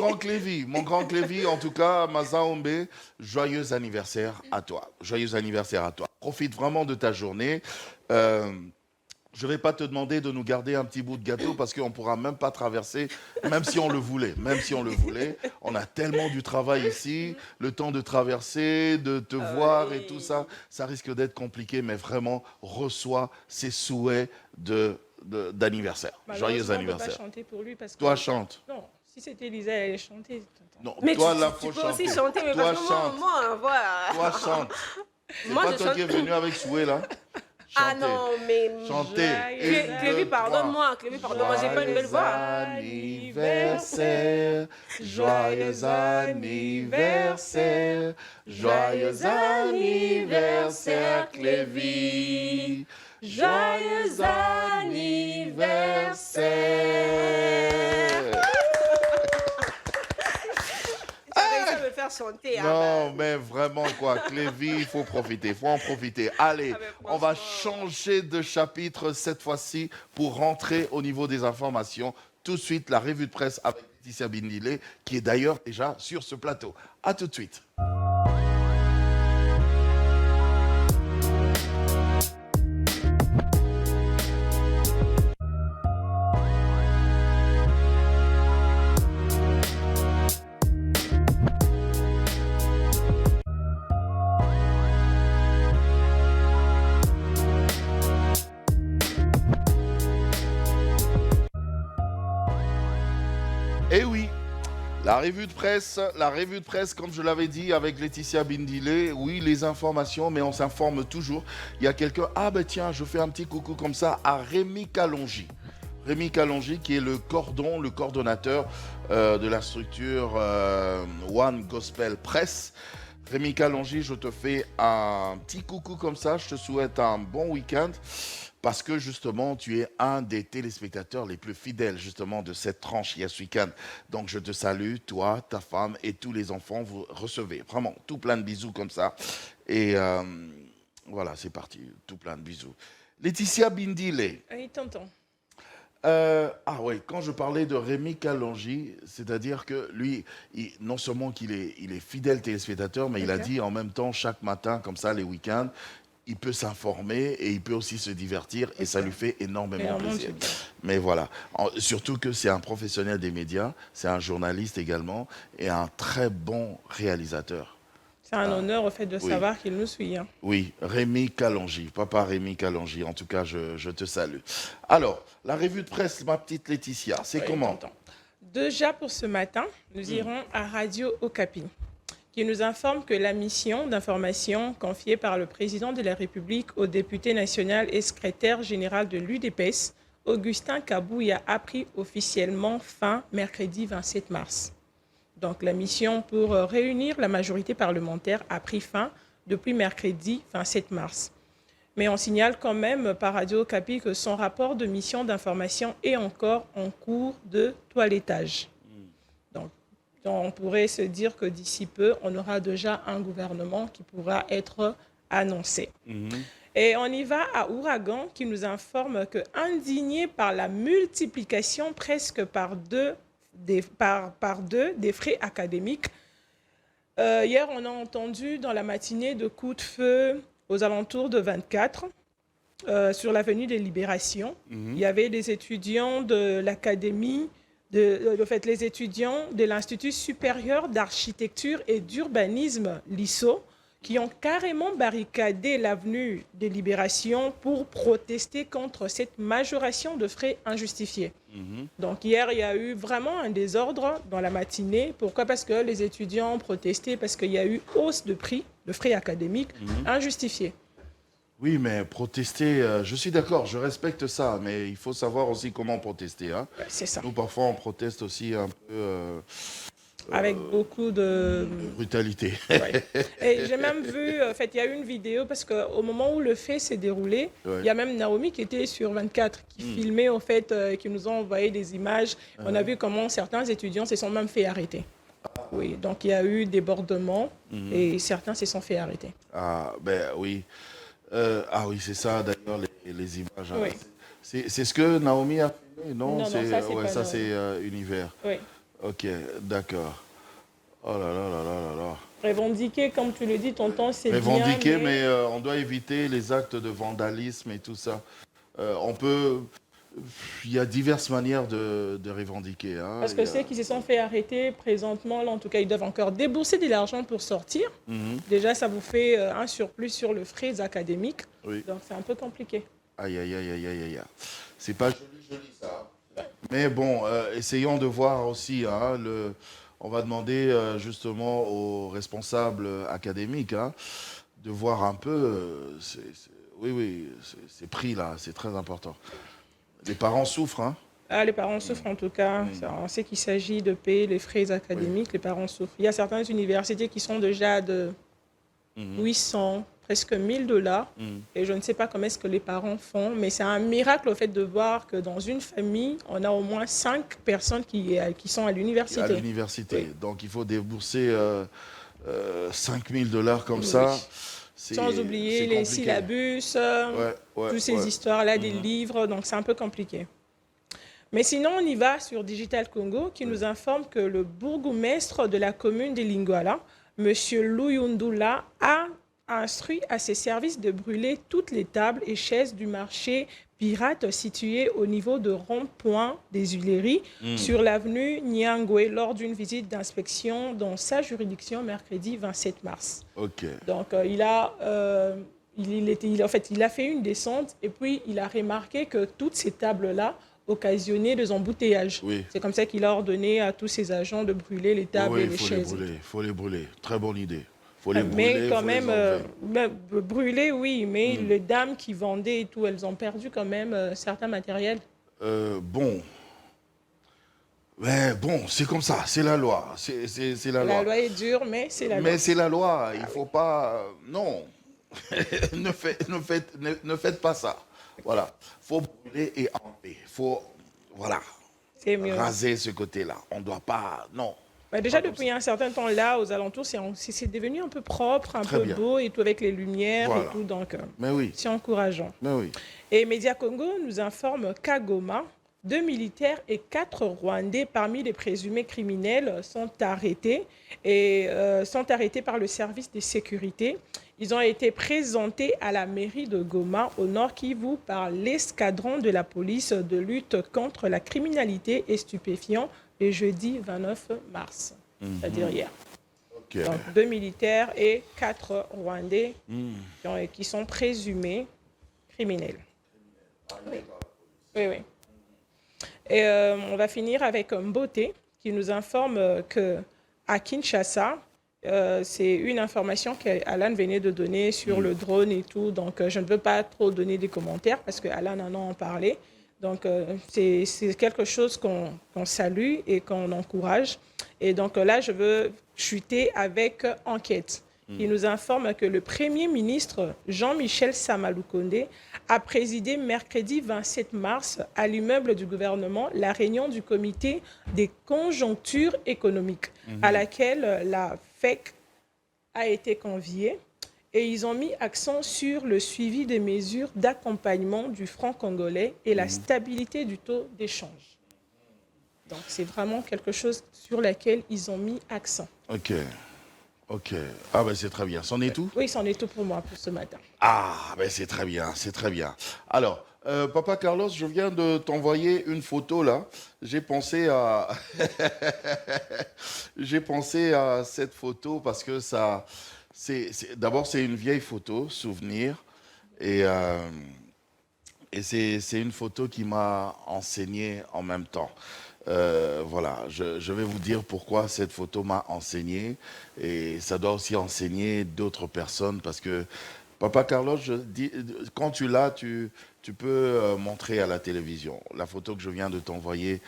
grand Clévy, en tout cas, Mazaombe, joyeux anniversaire à toi. Joyeux anniversaire à toi. Profite vraiment de ta journée. Je ne vais pas te demander de nous garder un petit bout de gâteau parce qu'on ne pourra même pas traverser, même si on le voulait. Même si on le voulait. On a tellement du travail ici, le temps de traverser, de te voir et tout ça. Ça risque d'être compliqué, mais vraiment, reçois ces souhaits d'anniversaire. Joyeux Malheureusement, on peut anniversaire. pas chanter pour lui parce que... Toi, chante. Non, si c'était Lisa, elle allait chanter. tonton. Non, Mais toi, tu, là, tu faut peux chanter. aussi chanter, mais Toi, parce que chante. moi, voilà. Toi, chante. C'est Moi, pas je toi chante. qui es venu avec Souhait, là? Ah Chantez. non, mais. Chantez. Joyeux Une, Clévy, deux, pardonne-moi. Clévy, pardonne-moi, j'ai pas une belle voix. Anniversaire, joyeux anniversaire, joyeux anniversaire, Clévy. Joyeux anniversaire. Ça a réussi à me faire chanter. hein. Non, mais vraiment, quoi. Clévy, il faut profiter, il faut en profiter. Allez, Ah, mais on va franchement. changer de chapitre cette fois-ci pour rentrer au niveau des informations. Tout de suite, la revue de presse avec Laetitia Bindile, qui est d'ailleurs déjà sur ce plateau. À tout de suite. Eh oui, La revue de presse, comme je l'avais dit avec Laetitia Bindile, oui, les informations, mais on s'informe toujours. Il y a quelqu'un, ah ben tiens, je fais un petit coucou comme ça à Rémi Kalonji. Rémi Kalonji qui est le coordonnateur de la structure One Gospel Press. Rémi Kalonji, je te fais un petit coucou comme ça, je te souhaite un bon week-end. Parce que justement, tu es un des téléspectateurs les plus fidèles justement de cette tranche Yes Weekend. Donc je te salue, toi, ta femme et tous les enfants. Vous recevez vraiment tout plein de bisous comme ça. Et voilà, c'est parti, tout plein de bisous. Laetitia Bindile. Oui, tonton. Ah oui, quand je parlais de Rémi Kalonji, c'est-à-dire que lui, non seulement qu'il est fidèle téléspectateur, mais il a dit en même temps chaque matin, comme ça, les week-ends, il peut s'informer et il peut aussi se divertir et ça lui fait énormément plaisir. Mais voilà, surtout que c'est un professionnel des médias, c'est un journaliste également et un très bon réalisateur. C'est un honneur au fait de savoir qu'il nous suit. Hein. Oui, Rémi Kalonji, papa Rémi Kalonji, en tout cas je te salue. Alors, la revue de presse, ma petite Laetitia, c'est comment? Déjà pour ce matin, nous irons à Radio Okapi, qui nous informe que la mission d'information confiée par le président de la République au député national et secrétaire général de l'UDPS, Augustin Kabouya, a pris officiellement fin mercredi 27 mars. Donc la mission pour réunir la majorité parlementaire a pris fin depuis mercredi 27 mars. Mais on signale quand même par Radio Okapi que son rapport de mission d'information est encore en cours de toilettage. Donc on pourrait se dire que d'ici peu, on aura déjà un gouvernement qui pourra être annoncé. Et on y va à Ouragan qui nous informe que, indigné par la multiplication presque par deux des frais académiques, hier on a entendu dans la matinée de coups de feu aux alentours de 24 sur l'avenue des Libérations. Il y avait des étudiants de l'académie, les étudiants de l'Institut supérieur d'architecture et d'urbanisme, l'ISO, qui ont carrément barricadé l'avenue des Libérations pour protester contre cette majoration de frais injustifiés. Donc hier, il y a eu vraiment un désordre dans la matinée. Pourquoi? Parce que les étudiants ont protesté, parce qu'il y a eu hausse de prix, de frais académiques injustifiés. Oui, mais protester, je suis d'accord, je respecte ça, mais il faut savoir aussi comment protester. Hein. C'est ça. Nous, parfois, on proteste aussi un peu... avec beaucoup de brutalité. Ouais. Et j'ai même vu, en fait, il y a eu une vidéo, parce qu'au moment où le fait s'est déroulé, il y a même Naomi qui était sur 24, qui filmait, en fait, qui nous a envoyé des images. On a vu comment certains étudiants se sont même fait arrêter. Oui, donc il y a eu débordement et certains se sont fait arrêter. Ah, ben oui. Ah oui, c'est ça, d'ailleurs, les images. Hein. Oui. C'est ce que Naomi a filmé? Non, ça, c'est Univers. Oui. Ok, d'accord. Oh là là là là là là. Revendiquer, comme tu le dis, tonton, c'est bien. Revendiquer, mais on doit éviter les actes de vandalisme et tout ça. On peut... Il y a diverses manières de revendiquer. Hein. Parce que ceux qui se sont fait arrêter présentement, là, en tout cas, ils doivent encore débourser de l'argent pour sortir. Déjà, ça vous fait un surplus sur le frais académique. Oui. Donc, c'est un peu compliqué. Aïe, aïe, aïe, aïe, aïe, aïe. C'est pas joli, ça. Mais bon, essayons de voir aussi. Hein, on va demander justement aux responsables académiques de voir un peu. Ces prix-là, c'est très important. Les parents souffrent. Hein. Ah, les parents souffrent en tout cas. On sait qu'il s'agit de payer les frais académiques. Les parents souffrent. Il y a certaines universités qui sont déjà de 800, presque $1000. Et je ne sais pas comment est-ce que les parents font. Mais c'est un miracle au fait de voir que dans une famille, on a au moins 5 personnes qui sont à l'université. À l'université. Oui. Donc il faut débourser $5000 comme ça. Sans oublier les syllabus, toutes ces histoires-là, des livres, donc c'est un peu compliqué. Mais sinon, on y va sur Digital Congo, qui nous informe que le bourgmestre de la commune de Lingala, M. Luyundula, a instruit à ses services de brûler toutes les tables et chaises du marché pirate situé au niveau de rond-point des Huileries sur l'avenue Nyangwe lors d'une visite d'inspection dans sa juridiction mercredi 27 mars. Okay. Donc, il a fait une descente et puis il a remarqué que toutes ces tables-là occasionner des embouteillages. Oui. C'est comme ça qu'il a ordonné à tous ses agents de brûler les tables Oui, et il les faut chaises. il faut les brûler. Très bonne idée. Faut les brûler, Mais quand faut les même, enlever. brûler, oui, mais les dames qui vendaient et tout, elles ont perdu quand même certains matériels. Bon. Mais bon, c'est comme ça, c'est la loi. C'est la loi. La loi est dure, mais c'est la loi. Mais c'est la loi, il ne faut pas... non, ne faites pas ça. Voilà, il faut brûler et enlever. Il faut, voilà, C'est mieux. raser ce côté-là. On ne doit pas... Non. Bah, déjà, Pas comme depuis un certain temps là, aux alentours, c'est devenu un peu propre, un Très peu bien. beau et tout, avec les lumières Voilà. et tout, donc Mais oui, c'est encourageant. mais oui. Et Média Congo nous informe qu'à Goma, 2 militaires et 4 Rwandais parmi les présumés criminels sont arrêtés par le service de sécurité. Ils ont été présentés à la mairie de Goma, au Nord Kivu, par l'escadron de la police de lutte contre la criminalité et stupéfiants le jeudi 29 mars, c'est-à-dire hier. Ok. Donc, 2 militaires et 4 Rwandais Hmm. qui sont présumés criminels. Oui, oui, oui. Et on va finir avec Mbote qui nous informe qu'à Kinshasa, c'est une information qu'Alan venait de donner sur le drone et tout. Donc, je ne veux pas trop donner des commentaires parce qu'Alan en a parlé. Donc, c'est quelque chose qu'on salue et qu'on encourage. Et donc là, je veux chuter avec Enquête, qui nous informe que le Premier ministre Jean-Michel Samaloukonde a présidé mercredi 27 mars à l'immeuble du gouvernement la réunion du comité des conjonctures économiques à laquelle la FEC a été conviée. Et ils ont mis accent sur le suivi des mesures d'accompagnement du franc congolais et la stabilité du taux d'échange. Donc, c'est vraiment quelque chose sur lequel ils ont mis accent. Ok. Ok. Ah ben c'est très bien. C'en est tout? Oui, c'en est tout pour moi pour ce matin. Ah ben c'est très bien, c'est très bien. Alors, Papa Carlos, je viens de t'envoyer une photo là. J'ai pensé à... J'ai pensé à cette photo parce que ça... D'abord, c'est une vieille photo, souvenir. Et c'est une photo qui m'a enseigné en même temps. Voilà, je vais vous dire pourquoi cette photo m'a enseigné. Et ça doit aussi enseigner d'autres personnes parce que, Papa Carlos, quand tu l'as, tu peux montrer à la télévision la photo que je viens de t'envoyer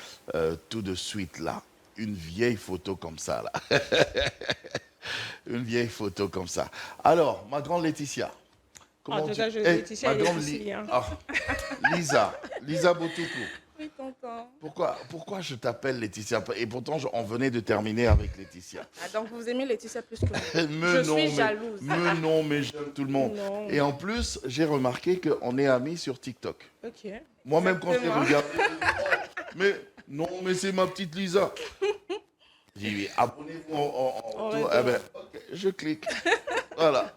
tout de suite là. Une vieille photo comme ça là. Une vieille photo comme ça. Alors, ma grande Laetitia. En tout cas, Laetitia, ma elle est grande ici, hein. Lisa Boutoukou. Oui, tonton. Pourquoi je t'appelle Laetitia? Et pourtant, on venait de terminer avec Laetitia. Ah, donc vous aimez Laetitia plus que moi. Mais Je suis jalouse. Mais non, mais j'aime tout le monde. Non. Et en plus, j'ai remarqué qu'on est amis sur TikTok. Ok. Moi-même, quand j'ai Exactement. regardé, mais non, mais c'est ma petite Lisa. J'ai dit, abonnez-vous en tout. Eh ben, ok, je clique. Voilà.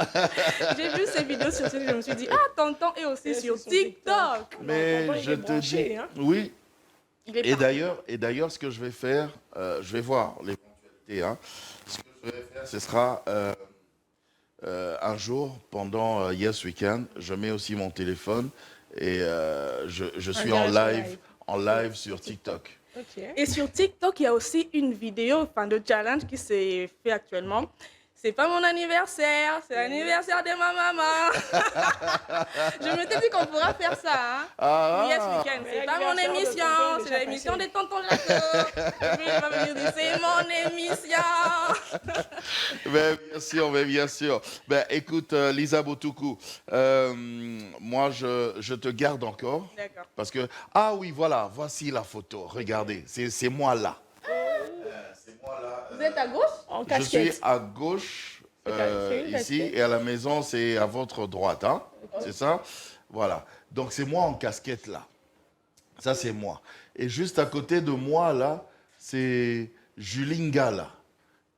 J'ai vu ces vidéos sur TikTok, je me suis dit, ah, tonton est aussi Et sur sur TikTok. Mais tonton, il je est te branché, dis, hein. oui. Il est Et partout. d'ailleurs, ce que je vais faire, je vais voir l'éventualité. Hein. Ce que je vais faire, ce sera un jour, pendant Yes Weekend, je mets aussi mon téléphone et je suis en live sur TikTok. Ok. Et sur TikTok, il y a aussi une vidéo de challenge qui s'est fait actuellement. C'est pas mon anniversaire, c'est l'anniversaire de ma maman. Je m'étais dit qu'on pourra faire ça. Hein. Ah, Yes Weekend, c'est pas mon l'anniversaire de émission, tonton c'est déjà l'émission passé. de tonton Jacob. Et puis il va venir dire, c'est mon émission. mais bien sûr. Ben, écoute, Lisa Boutoukou, moi, je te garde encore. D'accord. Parce que, ah oui, voilà, voici la photo. Regardez, c'est moi là. C'est moi là. Vous êtes à gauche? En Je suis casquette. à gauche, C'est une ici, casquette. et à la maison, c'est à votre droite. Hein? C'est ça? Voilà. Donc, c'est moi en casquette, là. Ça, c'est moi. Et juste à côté de moi, là, c'est Julie Ngala,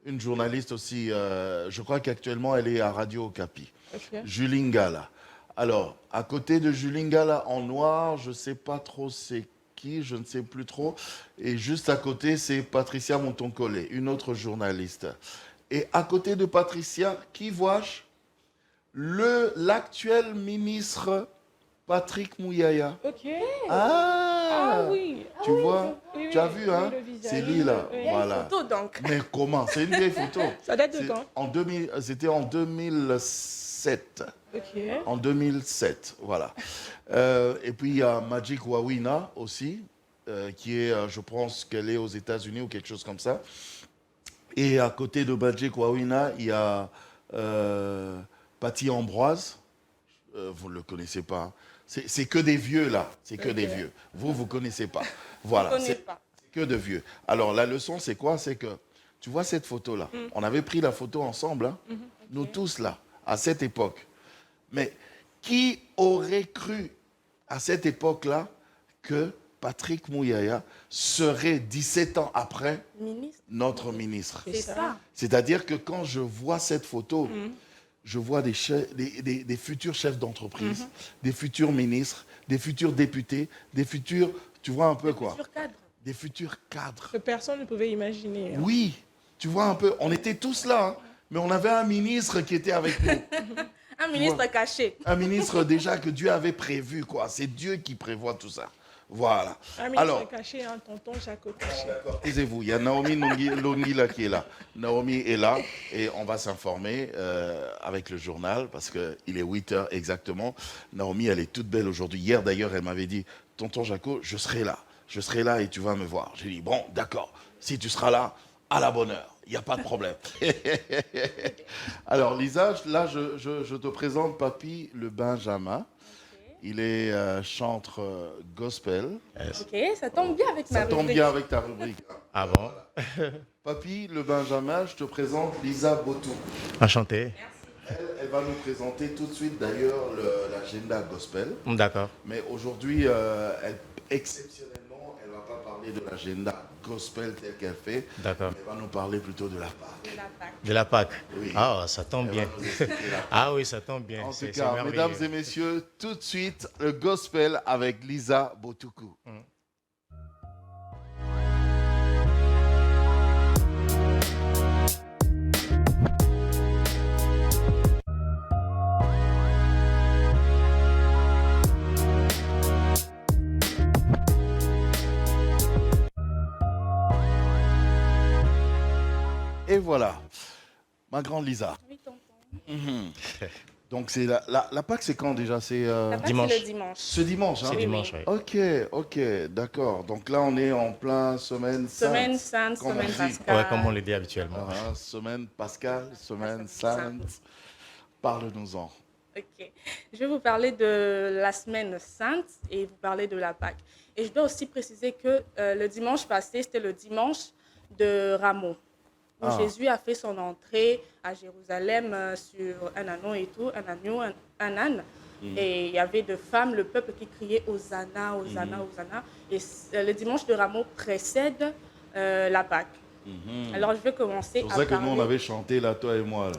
une journaliste aussi. Je crois qu'actuellement, elle est à Radio Okapi. Ok. Julie Ngala. Alors, à côté de Julie Ngala, en noir, je ne sais pas trop c'est qui, je ne sais plus trop. Et juste à côté, c'est Patricia Montoncolé, une autre journaliste. Et à côté de Patricia, qui vois-je? L'actuel ministre Patrick Mouyaya. Ok. Ah, là. oui. Tu vois? Oui, Tu as oui, vu, oui, hein? le visage. C'est lui, là. Oui. Voilà. Photo, donc. Mais comment? C'est une vieille photo. Ça date de C'est quand? C'était en 2007. Ok. En 2007, voilà. Et puis il y a Magic Wawina aussi, qui est, je pense qu'elle est aux États-Unis ou quelque chose comme ça. Et à côté de Magic Wawina, il y a Patty Ambroise. Vous ne le connaissez pas. Hein. C'est que des vieux là. C'est que des vieux. Vous ne connaissez pas. Voilà. Je ne connais C'est pas. que de vieux. Alors la leçon, c'est quoi? C'est que tu vois cette photo-là. On avait pris la photo ensemble, hein, nous tous là, à cette époque. Mais qui aurait cru à cette époque-là que Patrick Mouyaya serait 17 ans après Ministre, notre ministre? c'est ça. C'est-à-dire que quand je vois cette photo, je vois des futurs chefs d'entreprise, des futurs ministres, des futurs députés, des futurs, tu vois un peu quoi? Sur cadre. Des futurs cadres. Que personne ne pouvait imaginer. Hein. Oui, tu vois un peu, on était tous là, hein, mais on avait un ministre qui était avec nous. Un ministre caché. Un ministre déjà que Dieu avait prévu, quoi. C'est Dieu qui prévoit tout ça. Voilà. Un ministre Alors, caché, un tonton Jaco caché. taisez-vous, il y a Naomi Longila qui est là. Naomi est là et on va s'informer avec le journal parce qu'il est 8h exactement. Naomi, elle est toute belle aujourd'hui. Hier d'ailleurs, elle m'avait dit, tonton Jaco, je serai là. Je serai là et tu vas me voir. J'ai dit, bon, d'accord. Si tu seras là, à la bonne heure. Il n'y a pas de problème. Alors, Lisa, là, je te présente Papy le Benjamin. Il est chantre gospel. Ok, ça tombe bien avec ma Ça tombe rubrique. bien avec ta rubrique. Ah bon? Papy le Benjamin, je te présente Lisa Botou. Enchanté. Elle va nous présenter tout de suite d'ailleurs l'agenda gospel. D'accord. Mais aujourd'hui, exceptionnellement, elle ne va pas parler de l'agenda gospel tel qu'elle fait. D'accord. Mais elle va nous parler plutôt de la Pâque. De la Pâque. Oui. Ah, ça tombe Elle bien. va nous expliquer la Pâque. Ah oui, ça tombe bien. En tout C'est cas, merveilleux. mesdames et messieurs, tout de suite, le gospel avec Lisa Botoukou. Et voilà, ma grande Lisa. Oui, tonton. Donc, c'est la Pâque, c'est quand déjà? C'est La Pâque, Dimanche. c'est le dimanche. ce dimanche, hein? C'est dimanche, oui. Ok, d'accord. Donc là, on est en plein semaine sainte. Semaine sainte, comme on semaine dit. pascale. Ouais, comme on le dit habituellement. Semaine pascale, semaine Semaine sainte. Parle-nous-en. Ok. Je vais vous parler de la semaine sainte et vous parler de la Pâque. Et je dois aussi préciser que le dimanche passé, c'était le dimanche de Rameau, où Ah. Jésus a fait son entrée à Jérusalem sur un agneau et tout, un agneau, un âne. Et il y avait de femmes, le peuple qui criait Hosanna, Hosanna, Hosanna. Et le dimanche de Rameau précède la Pâque. Alors je vais commencer C'est pour à ça que parler. nous, on avait chanté là, toi et moi. Là.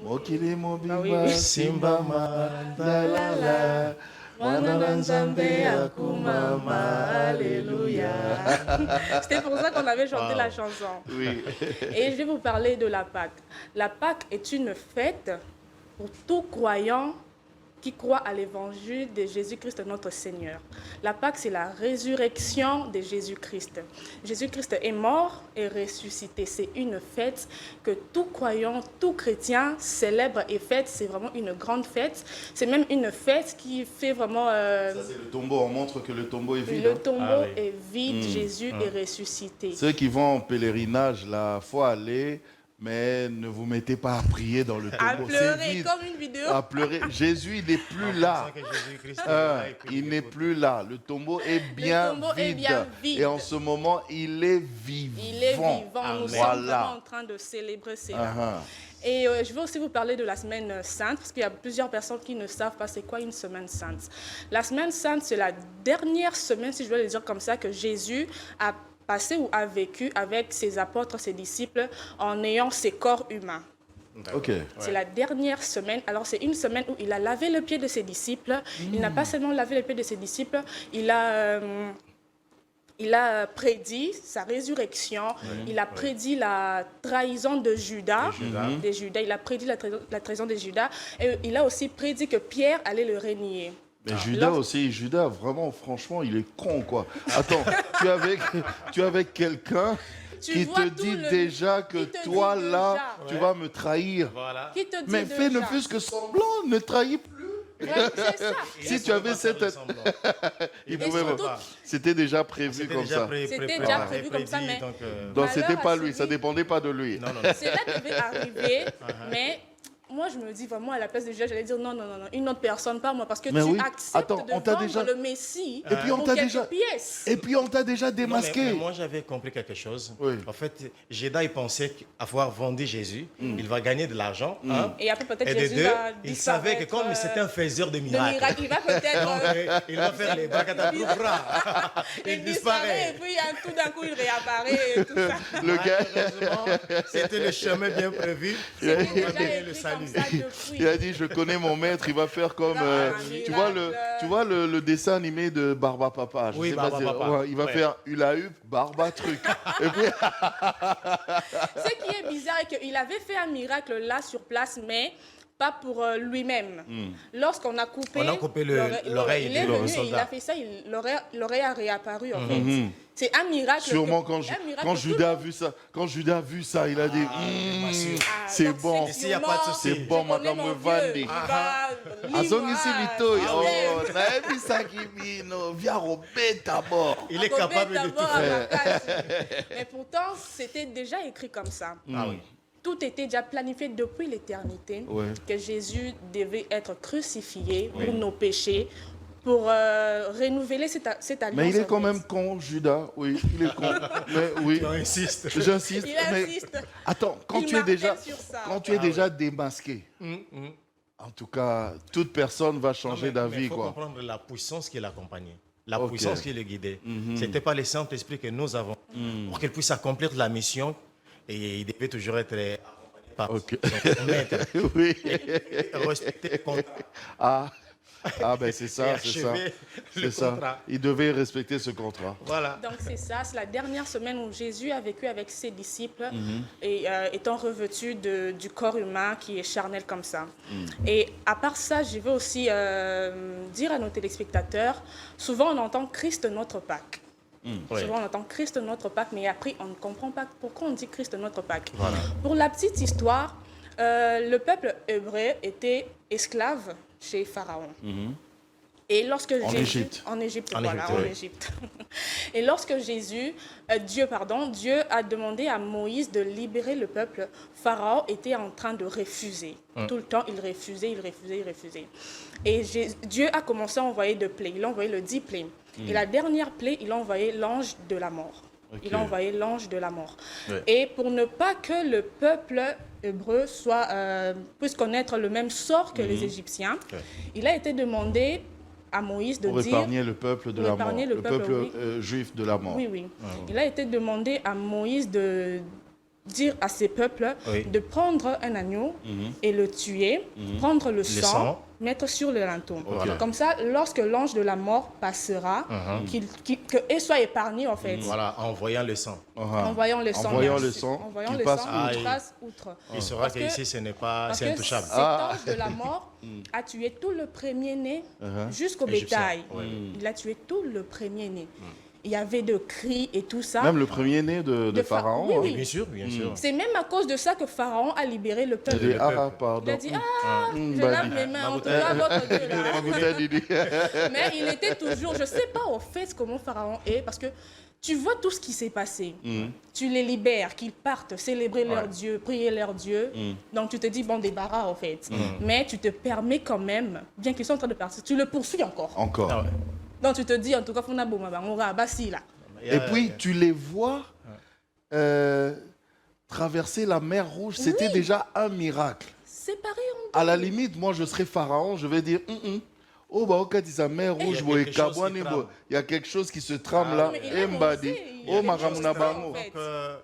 Mokili Ah oui, mobiba, oui. simba mandalala, mwana nzambe akumama, alléluia. C'était pour ça qu'on avait chanté la chanson. Oui. Et je vais vous parler de la Pâque. La Pâque est une fête pour tout croyant qui croit à l'évangile de Jésus-Christ notre Seigneur. La Pâque, c'est la résurrection de Jésus-Christ. Jésus-Christ est mort et ressuscité. C'est une fête que tout croyant, tout chrétien célèbre et fête. C'est vraiment une grande fête. C'est même une fête qui fait vraiment... Ça, c'est le tombeau. On montre que le tombeau est vide. le hein. tombeau Ah oui. est vide, Jésus est ressuscité. Ceux qui vont en pèlerinage, là, faut aller, mais ne vous mettez pas à prier dans le tombeau. À C'est pleurer vide. comme une vidéo. À pleurer. Jésus, il n'est plus là. Que Jésus-Christ est là et puis Il n'est plus là. Le tombeau est bien, tombeau est vide. bien vide. Et en ce moment, il est vivant. Il est vivant. Nous sommes Voilà. vraiment en train de célébrer cela. Ah, Et je vais aussi vous parler de la semaine sainte, parce qu'il y a plusieurs personnes qui ne savent pas c'est quoi une semaine sainte. La semaine sainte, c'est la dernière semaine, si je dois le dire comme ça, que Jésus a passé ou a vécu avec ses apôtres, ses disciples, en ayant ses corps humains. ok. C'est la dernière semaine. Alors, c'est une semaine où il a lavé le pied de ses disciples. Il n'a pas seulement lavé le pied de ses disciples, il a prédit sa résurrection. Il a prédit la trahison de Judas. Il a prédit la trahison de Judas. Et il a aussi prédit que Pierre allait le renier. Mais Judas aussi, Judas, vraiment, franchement, il est con, quoi. Attends, tu es avec quelqu'un qui te dit déjà que toi, là, tu vas me trahir. Voilà. Qui te dit Mais fais ne déjà. fût-ce que semblant, ne trahis plus. Ouais, c'est ça. Si tu avais cette... Il pouvait surtout- pas. C'était déjà prévu comme ça. C'était déjà prévu comme ça, mais- Donc, c'était Malheur pas à lui, ça celui- dépendait pas de lui. Non, non, non. Cela devait arriver, mais moi je me dis vraiment à la place de Jésus, j'allais dire non, une autre personne, pas moi, parce que Mais tu oui. acceptes Attends, de on t'a vendre déjà- le Messie Et puis on pour t'a quelques déjà... pièces. Et puis on t'a déjà Non, mais démasqué. moi, j'avais compris quelque chose. Oui. En fait, Judas, il pensait qu'avoir vendu Jésus, il va gagner de l'argent. Hein? Et après peut-être Et de Jésus deux, va il savait que disparaître, comme c'était un faiseur de de miracles, miracle, il va peut-être... donc, il va faire les bras. il disparaît et puis tout d'un coup il réapparaît et tout ça. Le gars, Malheureusement, c'était le chemin bien prévu. C'était pour déjà gagner le écrit salut. comme ça depuis. il a dit, je connais mon maître, il va faire comme... tu vois le dessin animé de Barba Papa. Je Oui, sais pas Barba si- Papa. ouais, il va Ouais. faire hula hoop, Barba truc. Et puis, Ce qui est bizarre est qu'il avait fait un miracle là sur place, mais pas pour lui-même. Lorsqu'on a coupé, On a coupé l'oreille il est du venu, il soldat. a fait ça, l'oreille a réapparu en fait. C'est un miracle. sûrement un miracle quand que Judas a vu ça, il a dit, bien sûr. c'est donc bon. S'il y a pas de souci. C'est bon, je connais madame mon Vandi. Dieu, il va Azongisi lire, litoi. ah, Oh, ouais. naebi saki bino, via robet d'abord. Il est À capable Robert de tout d'abord à faire. ma place. Mais pourtant, c'était déjà écrit comme ça. Ah oui. Tout était déjà planifié depuis l'éternité, Ouais. que Jésus devait être crucifié pour nos péchés, pour renouveler cette alliance. Mais il est quand en fait. même con, Judas. Oui, il est con. Mais oui, Tu insistes. j'insiste. Il mais insiste. attends, quand Il tu es déjà, martèle sur ça. quand tu es déjà démasqué, en tout cas, toute personne va changer d'avis, Il faut quoi. comprendre la puissance qui l'accompagnait. La Ok. puissance qui le guidait. Ce n'était pas le Saint-Esprit que nous avons pour qu'il puisse accomplir la mission. Et il devait toujours être accompagné par Ok. son maître. Oui. Respecter le contrat. Ah ben c'est ça, Et c'est ça. achever le C'est ça. contrat. Il devait respecter ce contrat. Voilà. Donc c'est ça, c'est la dernière semaine où Jésus a vécu avec ses disciples et étant revêtu du corps humain qui est charnel comme ça. Et à part ça, je veux aussi dire à nos téléspectateurs, souvent on entend Christ notre Pâques. Oui. Souvent on entend Christ notre Pâques, mais après on ne comprend pas pourquoi on dit Christ notre Pâques. Voilà. Pour la petite histoire, le peuple hébreu était esclave chez Pharaon. Et lorsque En Égypte. En Égypte, En voilà, Égypte, en oui. Égypte. Et lorsque Dieu a demandé à Moïse de libérer le peuple, Pharaon était en train de refuser. Tout le temps, il refusait. Et Dieu a commencé à envoyer des plaies. Il a envoyé le 10 plaies. Et la dernière plaie, il a envoyé l'ange de la mort. Ok. Il a envoyé l'ange de la mort. Ouais. Et pour ne pas que le peuple hébreu puisse connaître le même sort que les Égyptiens, Ouais. il a été demandé à Moïse de Pour dire... épargner le peuple de pour la mort. épargner le Le peuple, peuple oui. juif de la mort. Oui, oui. Il a été demandé à Moïse de dire à ces peuples Oui. de prendre un agneau et le tuer, prendre le sang, sang. mettre sur le linteau. Voilà. Comme ça, lorsque l'ange de la mort passera, qu'il soit épargné en fait. Voilà, en voyant le sang. En voyant le sang. En voyant merci. le sang, En voyant qu'il le passe sang, outre. il passe outre. Il saura Parce qu'ici, que- ce n'est pas, Parce c'est que intouchable. cet ange de la mort a tué tout le premier-né jusqu'au Égyptien, bétail. oui. Il a tué tout le premier-né. Il y avait de cris et tout ça. Même le premier-né de De Pharaon. Oui, hein. oui. Bien sûr, bien sûr. C'est même à cause de ça que Pharaon a libéré le Il peuple. a dit, peuple. pardon. Il a dit, je bah, lave mes mains, en tout cas, votre Dieu là. Magouta, Didi. Mais il était toujours, je ne sais pas au fait comment Pharaon est, parce que tu vois tout ce qui s'est passé. Tu les libères, qu'ils partent célébrer leur Dieu, prier leur Dieu. Donc tu te dis, bon, débarras en fait. Mais tu te permets quand même, bien qu'ils soient en train de partir, tu le poursuis encore. Encore. Ah ouais. Donc tu te dis, en tout cas, on va bassi là. Et puis, tu les vois traverser la mer Rouge. C'était déjà un miracle. Séparés À la limite, moi, je serais Pharaon, je vais dire, oh, bah, ok, c'est la mer Rouge, Il y a boy, quelque chose qui Kabouani, trame. boy. Il y a quelque chose qui se trame là. mais il a Mbadi. mangé, il y a Oh, quelque Maramuna chose qui trame, Bango. en fait.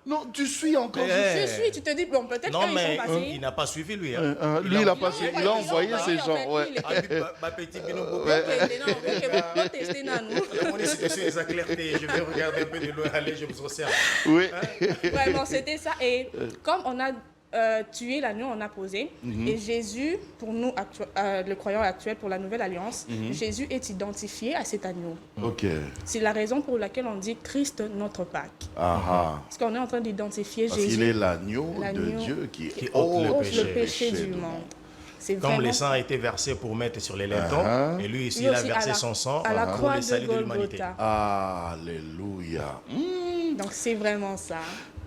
Non, tu suis encore. Eh, Je suis, tu te dis, bon, peut-être Non, qu'ils mais sont passés. il n'a pas suivi, lui. Hein. Lui, il a pas Non, suivi. ouais, Il a ils ont envoyé envoyé, ces en gens. fait, Ouais. lui, il est- Ah, puis, ma petite Binobo. Faut tester, non, nous. On est sur les éclairtés. Je vais regarder un peu de loin. Allez, je vous observe. Oui. Vraiment, c'était ça. Et comme on a tuer l'agneau, on a posé. Et Jésus, pour nous, le croyant actuel, pour la nouvelle alliance, Jésus est identifié à cet agneau. Ok. C'est la raison pour laquelle on dit Christ notre Pâque. Parce qu'on est en train d'identifier Parce Jésus. qu'il est l'agneau de L'agneau Dieu qui ôte le ôte péché. le péché du monde. C'est Comme vraiment le sang a été versé pour mettre sur les lintons, et lui ici, il a versé son sang à la pour croix le salut de de l'humanité. Golgotha. Alléluia. Donc c'est vraiment ça.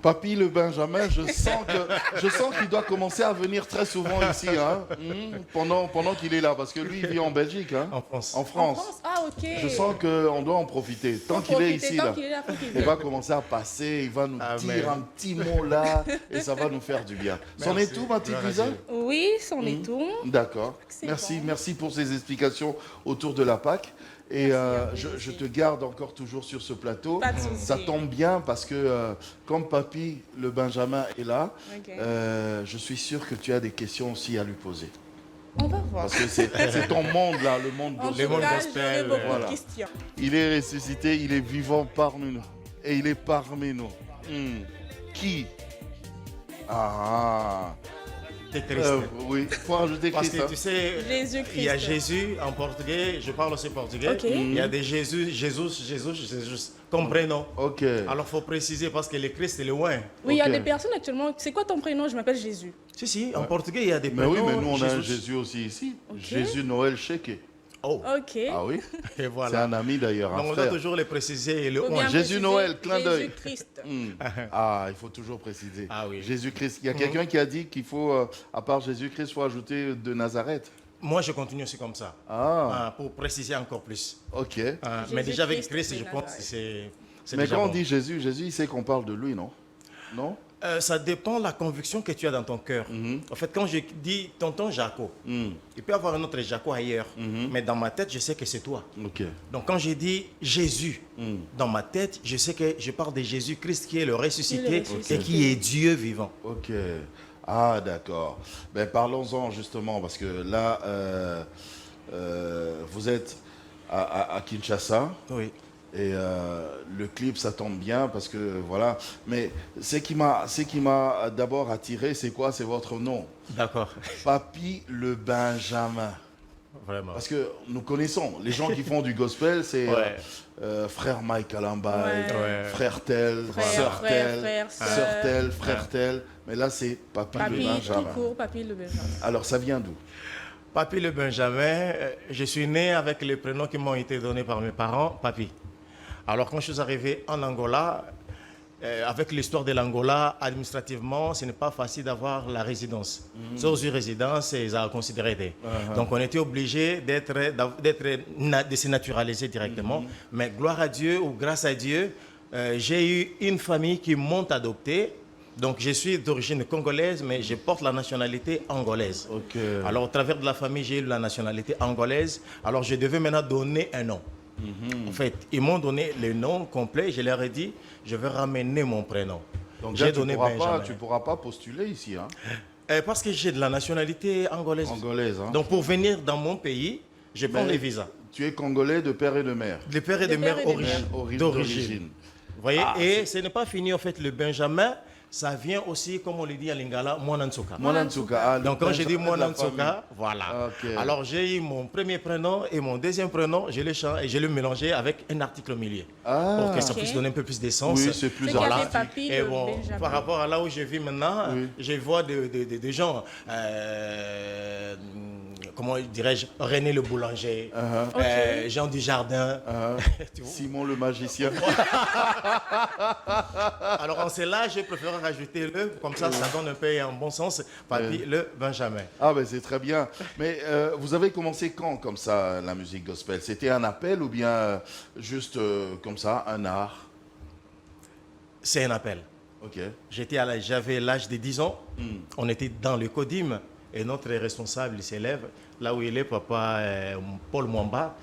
Papy le Benjamin, je sens qu'il doit commencer à venir très souvent ici, hein, pendant qu'il est là, parce que lui, il vit en Belgique, hein, En France. en France. Ah, ok. Je sens qu'on doit en profiter. Tant qu'il est ici, là, faut qu'il il vienne. va commencer à passer, il va nous Amen. dire un petit mot là, et ça va nous faire du bien. C'en est tout, ma petite Gloire à Lisa? Dieu. Oui, c'en est tout. D'accord. C'est Merci, bon. merci pour ces explications autour de la Pâque. Et je te garde encore toujours sur ce plateau. Pas de souci. Ça tombe bien parce que comme Papy le Benjamin est là, Ok. je suis sûr que tu as des questions aussi à lui poser. On va voir. Parce que c'est ton monde là, le monde En gospel. tout cas, gospel, j'aurai beaucoup voilà. de questions. Il est ressuscité, il est vivant parmi nous. Et il est parmi nous. Qui? Ah. C'est Christ. Oui, il faut rajouter Parce Christ. que tu sais, Jésus-Christ. il y a Jésus en portugais, je parle aussi portugais. Ok. Il y a des Jésus comme prénom. Ok. Alors il faut préciser parce que le Christ est loin. Oui, il y a Ok. des personnes actuellement. C'est quoi ton prénom? Je m'appelle Jésus. Si, en portugais, il y a des Mais prénoms. oui, mais nous on a un Jésus aussi ici. Ok. Jésus Noël Cheke. Oh, Ok. Ah oui? et C'est voilà. un ami d'ailleurs, Donc un on doit frère. toujours les préciser et le Faut bien on. Jésus préciser Noël, clin d'œil. Jésus-Christ. Ah, il faut toujours préciser. Ah oui. Jésus-Christ. Il y a quelqu'un qui a dit qu'il faut, à part Jésus-Christ, il faut ajouter de Nazareth. Moi, je continue aussi comme ça. Pour préciser encore plus. Ok. Mais déjà avec Jésus-Christ Christ, je de pense que Nazareth. c'est Mais déjà quand on bon. dit Jésus, Jésus, il sait qu'on parle de lui, non? Non? Ça dépend de la conviction que tu as dans ton cœur. En fait, quand je dis tonton Jaco, il peut y avoir un autre Jaco ailleurs, mais dans ma tête, je sais que c'est toi. Ok. Donc quand je dis Jésus, dans ma tête, je sais que je parle de Jésus-Christ qui est le ressuscité ressuscité. et qui est Dieu vivant. Ok. Ah, d'accord. Ben, parlons-en justement, parce que là, vous êtes à Kinshasa. Oui. Et le clip, ça tombe bien parce que voilà. Mais ce qui m'a d'abord attiré, c'est quoi? C'est votre nom. D'accord. Papy le Benjamin. Vraiment. Parce que nous connaissons les gens qui font du gospel, c'est Ouais. frère Mike Alambay, Ouais. frère tel, Frère, sœur tel, frère, sœur tel, frère tel. Mais là, c'est Papy le Papy, tout Benjamin. court, Papy le Benjamin. Alors, ça vient d'où? Papy le Benjamin, je suis né avec les prénoms qui m'ont été donnés par mes parents, Papy. Alors quand je suis arrivé en Angola, avec l'histoire de l'Angola, administrativement, ce n'est pas facile d'avoir la résidence. Sans une résidence, c'est à considérer. Donc on était obligé de se naturaliser directement. Mais gloire à Dieu ou grâce à Dieu, j'ai eu une famille qui m'ont adopté. Donc je suis d'origine congolaise, mais je porte la nationalité angolaise. Ok. Alors au travers de la famille, j'ai eu la nationalité angolaise. Alors je devais maintenant donner un nom. En fait, ils m'ont donné le nom complet. Je leur ai dit, je vais ramener mon prénom. Donc, J'ai là, donné Benjamin. tu pourras pas postuler ici, hein? Parce que j'ai de la nationalité angolaise. Angolaise, hein? Donc pour venir dans mon pays, je prends les visas. Tu es congolais de père et de mère. De père et de De mère père et de mère. d'origine. Vous voyez, Ah, et ce n'est pas fini en fait, le Benjamin, ça vient aussi, comme on le dit à Lingala, Mwanansuka. Mwanansuka. Ah, le Donc quand je dis Benjamin de la famille. Mwanansuka, voilà. Ok. Alors j'ai eu mon premier prénom et mon deuxième prénom, je l'ai changé et je l'ai mélangé avec un article au milieu. Ah. Pour que ça Ok. puisse donner un peu plus d'essence. Oui, c'est plus C'est qu'il y avait artistique. Papy Et le bon, Benjamin. par rapport à là où je vis maintenant, Oui. je vois des gens, comment dirais-je, René le boulanger, Jean Dujardin. Tu vois. Simon le magicien. Alors en cela, je préfère rajouter le, comme ça, ça donne un peu un bon sens, Papy le Benjamin. Ah ben c'est très bien. Mais vous avez commencé quand comme ça la musique gospel? C'était un appel ou bien juste comme ça, un art? C'est un appel. Ok. J'avais l'âge de 10 ans, on était dans le CODIM et notre responsable il s'élève, là où il est, papa Paul Mwamba.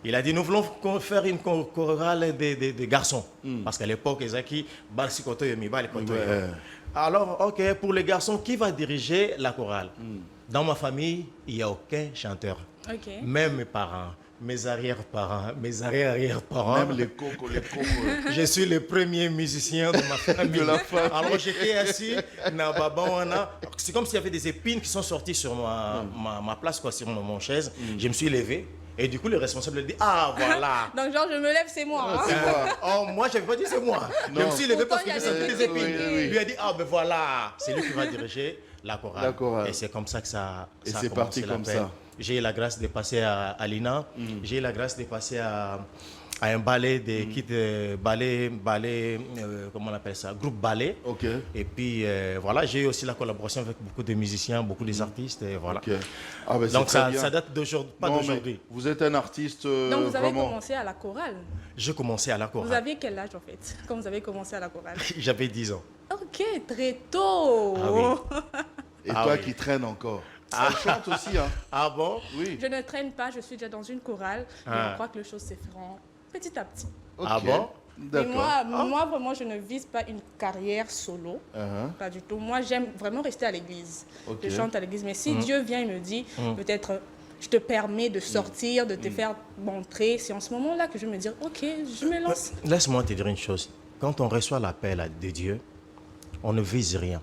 Il a dit, nous voulons faire une chorale de garçons. Parce qu'à l'époque, Ezaki, Balsikoto Yomi, Balikoto Yomi. Ouais. Alors, ok, pour les garçons, qui va diriger la chorale? Dans ma famille, il n'y a aucun chanteur. Ok. Même mes parents, Mes arrière-parents, mes arrière-arrière-parents. Même les cocos, les cocos. Je suis le premier musicien de ma famille. De la famille. Alors j'étais assis, c'est comme s'il y avait des épines qui sont sorties sur ma place, quoi, sur mon chaise. Je me suis levé. Et du coup, le responsable dit, ah voilà. Donc genre, je me lève, c'est moi. Hein. C'est moi. Oh, moi, je n'avais pas dit c'est moi. Je me suis levé parce que j'ai Pourtant, il y a senti des des épines. oui. Il lui a dit, ah ben voilà, c'est lui qui va diriger la chorale. La chorale. Et c'est comme ça que ça Et a c'est commencé parti comme l'appel. ça. J'ai eu la grâce de passer à l'INA. J'ai eu la grâce de passer à un ballet, comment on appelle ça, groupe ballet. Ok. Et puis voilà, j'ai eu aussi la collaboration avec beaucoup de musiciens, beaucoup d'artistes. Et voilà. Ok. Ah, ben, c'est Donc très bien. ça date d'aujourd'hui, pas Non, mais d'aujourd'hui. vous êtes un artiste Donc vous avez vraiment. commencé à la chorale. J'ai commencé à la Vous chorale. aviez quel âge en fait quand vous avez commencé à la chorale? J'avais 10 ans. Ok, très tôt. Ah oui. Et Ah toi oui. qui traînes encore. Elle chante aussi, hein. Ah bon? Oui. Je ne traîne pas, je suis déjà dans une chorale. Mais Ah. je crois que les choses se feront petit à petit. Ok. Ah bon? Et D'accord. moi, vraiment, je ne vise pas une carrière solo. Uh-huh. Pas du tout. Moi, j'aime vraiment rester à l'église. Ok. Je chante à l'église. Mais si Dieu vient et me dit, peut-être, je te permets de sortir, de te faire montrer, c'est en ce moment-là que je vais me dire, ok, je me lance. Laisse-moi te dire une chose. Quand on reçoit l'appel de Dieu, on ne vise rien.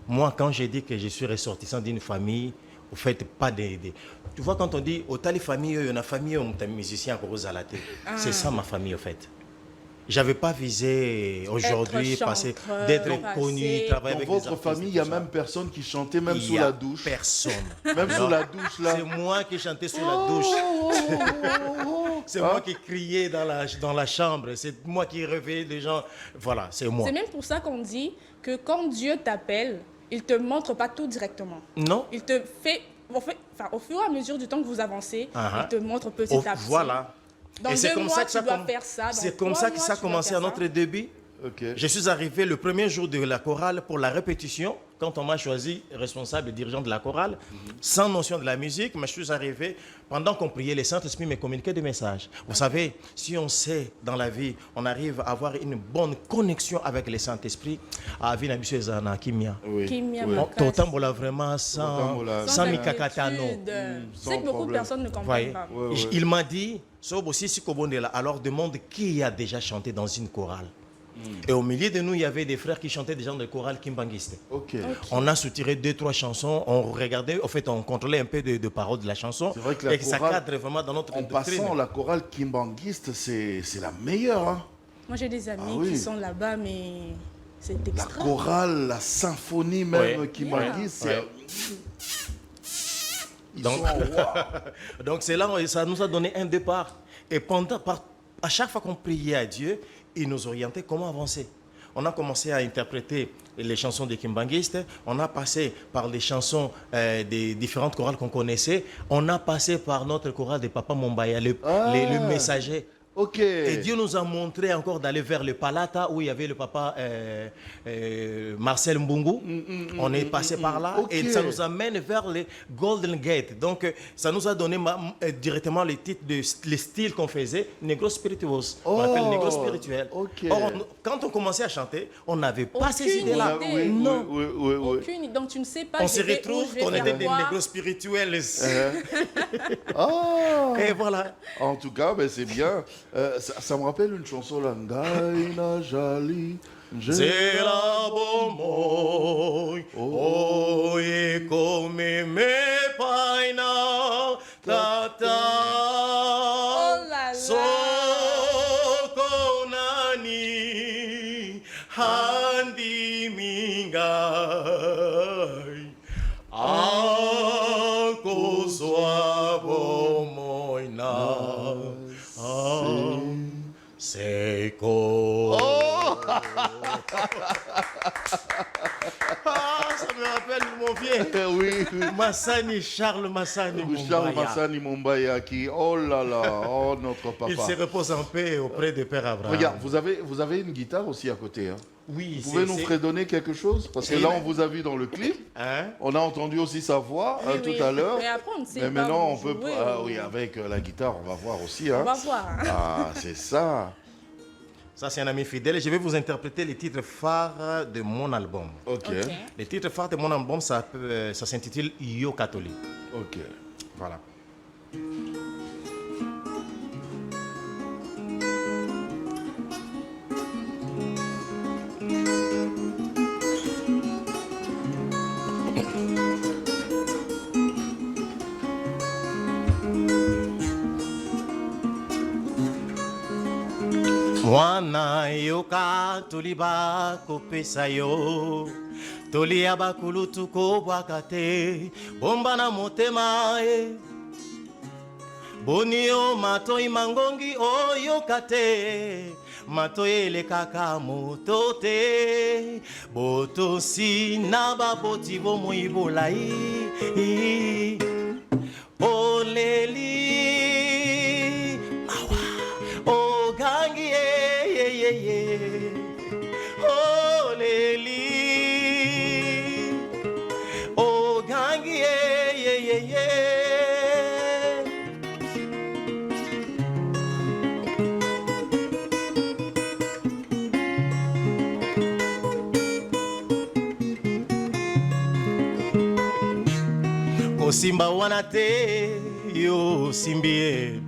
Moi, quand j'ai dit que je suis ressortissant d'une famille, vous faites pas des... Tu vois, quand on dit, au tali famille, il y a une famille, on est musicien à la tête. C'est ça ma famille, en fait. J'avais pas visé aujourd'hui Être passer chanteur, d'être passer. connu, travailler Dans avec votre des artistes famille, et il y a tout ça. même personne qui chantait, même Il sous y la a douche. Personne. Même sous la douche, là. C'est moi qui chantais sous la douche. C'est moi qui criais dans la chambre. C'est moi qui réveillais les gens. Voilà, c'est moi. C'est même pour ça qu'on dit que quand Dieu t'appelle, il ne te montre pas tout directement. Non? Il te fait, au fur et à mesure du temps que vous avancez, il te montre petit à petit. Voilà. Dans Et c'est 2 comme mois, ça que tu ça dois faire ça. Dans C'est comme 3 ça que mois, ça a tu dois commencé faire à ça. notre début. Ok. Je suis arrivé le premier jour de la chorale pour la répétition, quand on m'a choisi responsable et dirigeant de la chorale, sans notion de la musique, mais je suis arrivé, pendant qu'on priait, les Saint-Esprit me communiquaient des messages. Vous savez, si on sait dans la vie, on arrive à avoir une bonne connexion avec les Saint-Esprit, à vie na Zana Kimia. Oui. Kimia Oui. Makasi. Totambola vraiment sans Sans mikakatano. inquiétude. sans C'est que beaucoup de problème. personnes ne comprennent Voyez, pas. Ouais, ouais. il m'a dit, Sobo si Kobondela, alors demande qui a déjà chanté dans une chorale. Et au milieu de nous, il y avait des frères qui chantaient déjà dans les chorales kimbanguistes. Ok. On a soutiré 2-3 chansons, on regardait, en fait, on contrôlait un peu de paroles de la chanson. C'est vrai que la et que ça chorale, cadre vraiment dans notre En doctrine. passant, la chorale kimbanguiste, c'est la meilleure. Hein. Moi, j'ai des amis Ah oui. qui sont là-bas, mais c'est La extra. chorale, la symphonie même Ouais. kimbanguiste, Ouais. ils Donc- sont waouh. Donc c'est là, ça nous a donné un départ. Et à chaque fois qu'on priait à Dieu, il nous orientait comment avancer. On a commencé à interpréter les chansons des kimbanguistes, on a passé par les chansons des différentes chorales qu'on connaissait, on a passé par notre chorale de Papa Mombaya, le messager. Ok. Et Dieu nous a montré encore d'aller vers le Palata où il y avait le papa Marcel Mbungu. On est passé par là Ok. et ça nous amène vers les Golden Gate. Donc ça nous a donné directement les titres, les styles qu'on faisait, Negro Spirituals. On Oh. appelle Negro Spirituel. Ok. Or, quand on commençait à chanter, on n'avait pas ces Aucune idées-là. idée. Oui, Non. oui, oui, oui. Aucune. Donc, tu ne sais pas. On je se vais où, retrouve je vais qu'on faire était des quoi. négros spirituels. Ah. Et voilà. En tout cas, ben, c'est bien. Ça me rappelle une chanson là. Ngaina Jali. C'est la bomboy, oh et comme me paina tata, Oh là là. sokonani handi mingai, ako swabo moina, seko. Ah, ça me rappelle mon vieux. Oui. Massani, Charles Massani. Charles Mumbaya. Massani Mombaya qui, oh là là, oh notre papa. Il se repose en paix auprès de Père Abraham. Regarde, vous avez une guitare aussi à côté. Hein. Oui, Vous pouvez nous fredonner quelque chose? Parce que c'est- là, on vous a vu dans le clip. Hein? On a entendu aussi sa voix Oui, tout oui. à l'heure. Mais après, on ne sait Mais pas maintenant, où on peut. jouer, Ah ou- oui, avec la guitare, on va voir aussi. On Hein. va voir. Hein. Ah, c'est ça. Ça, c'est un ami fidèle. Je vais vous interpréter les titres phares de mon album. Ok. Ok. Les titres phares de mon album, ça s'intitule Yo Catholique. Ok. Voilà. yoka toliba kopesa yo tolia bakulutu kobwaka te bomba na motema boni yo matoi mangongi oyoka te matoi elekaka moto te botosi na baboti bomoi bolai oleli mawa ogangi oleli ogangi Simba wana te yo simbie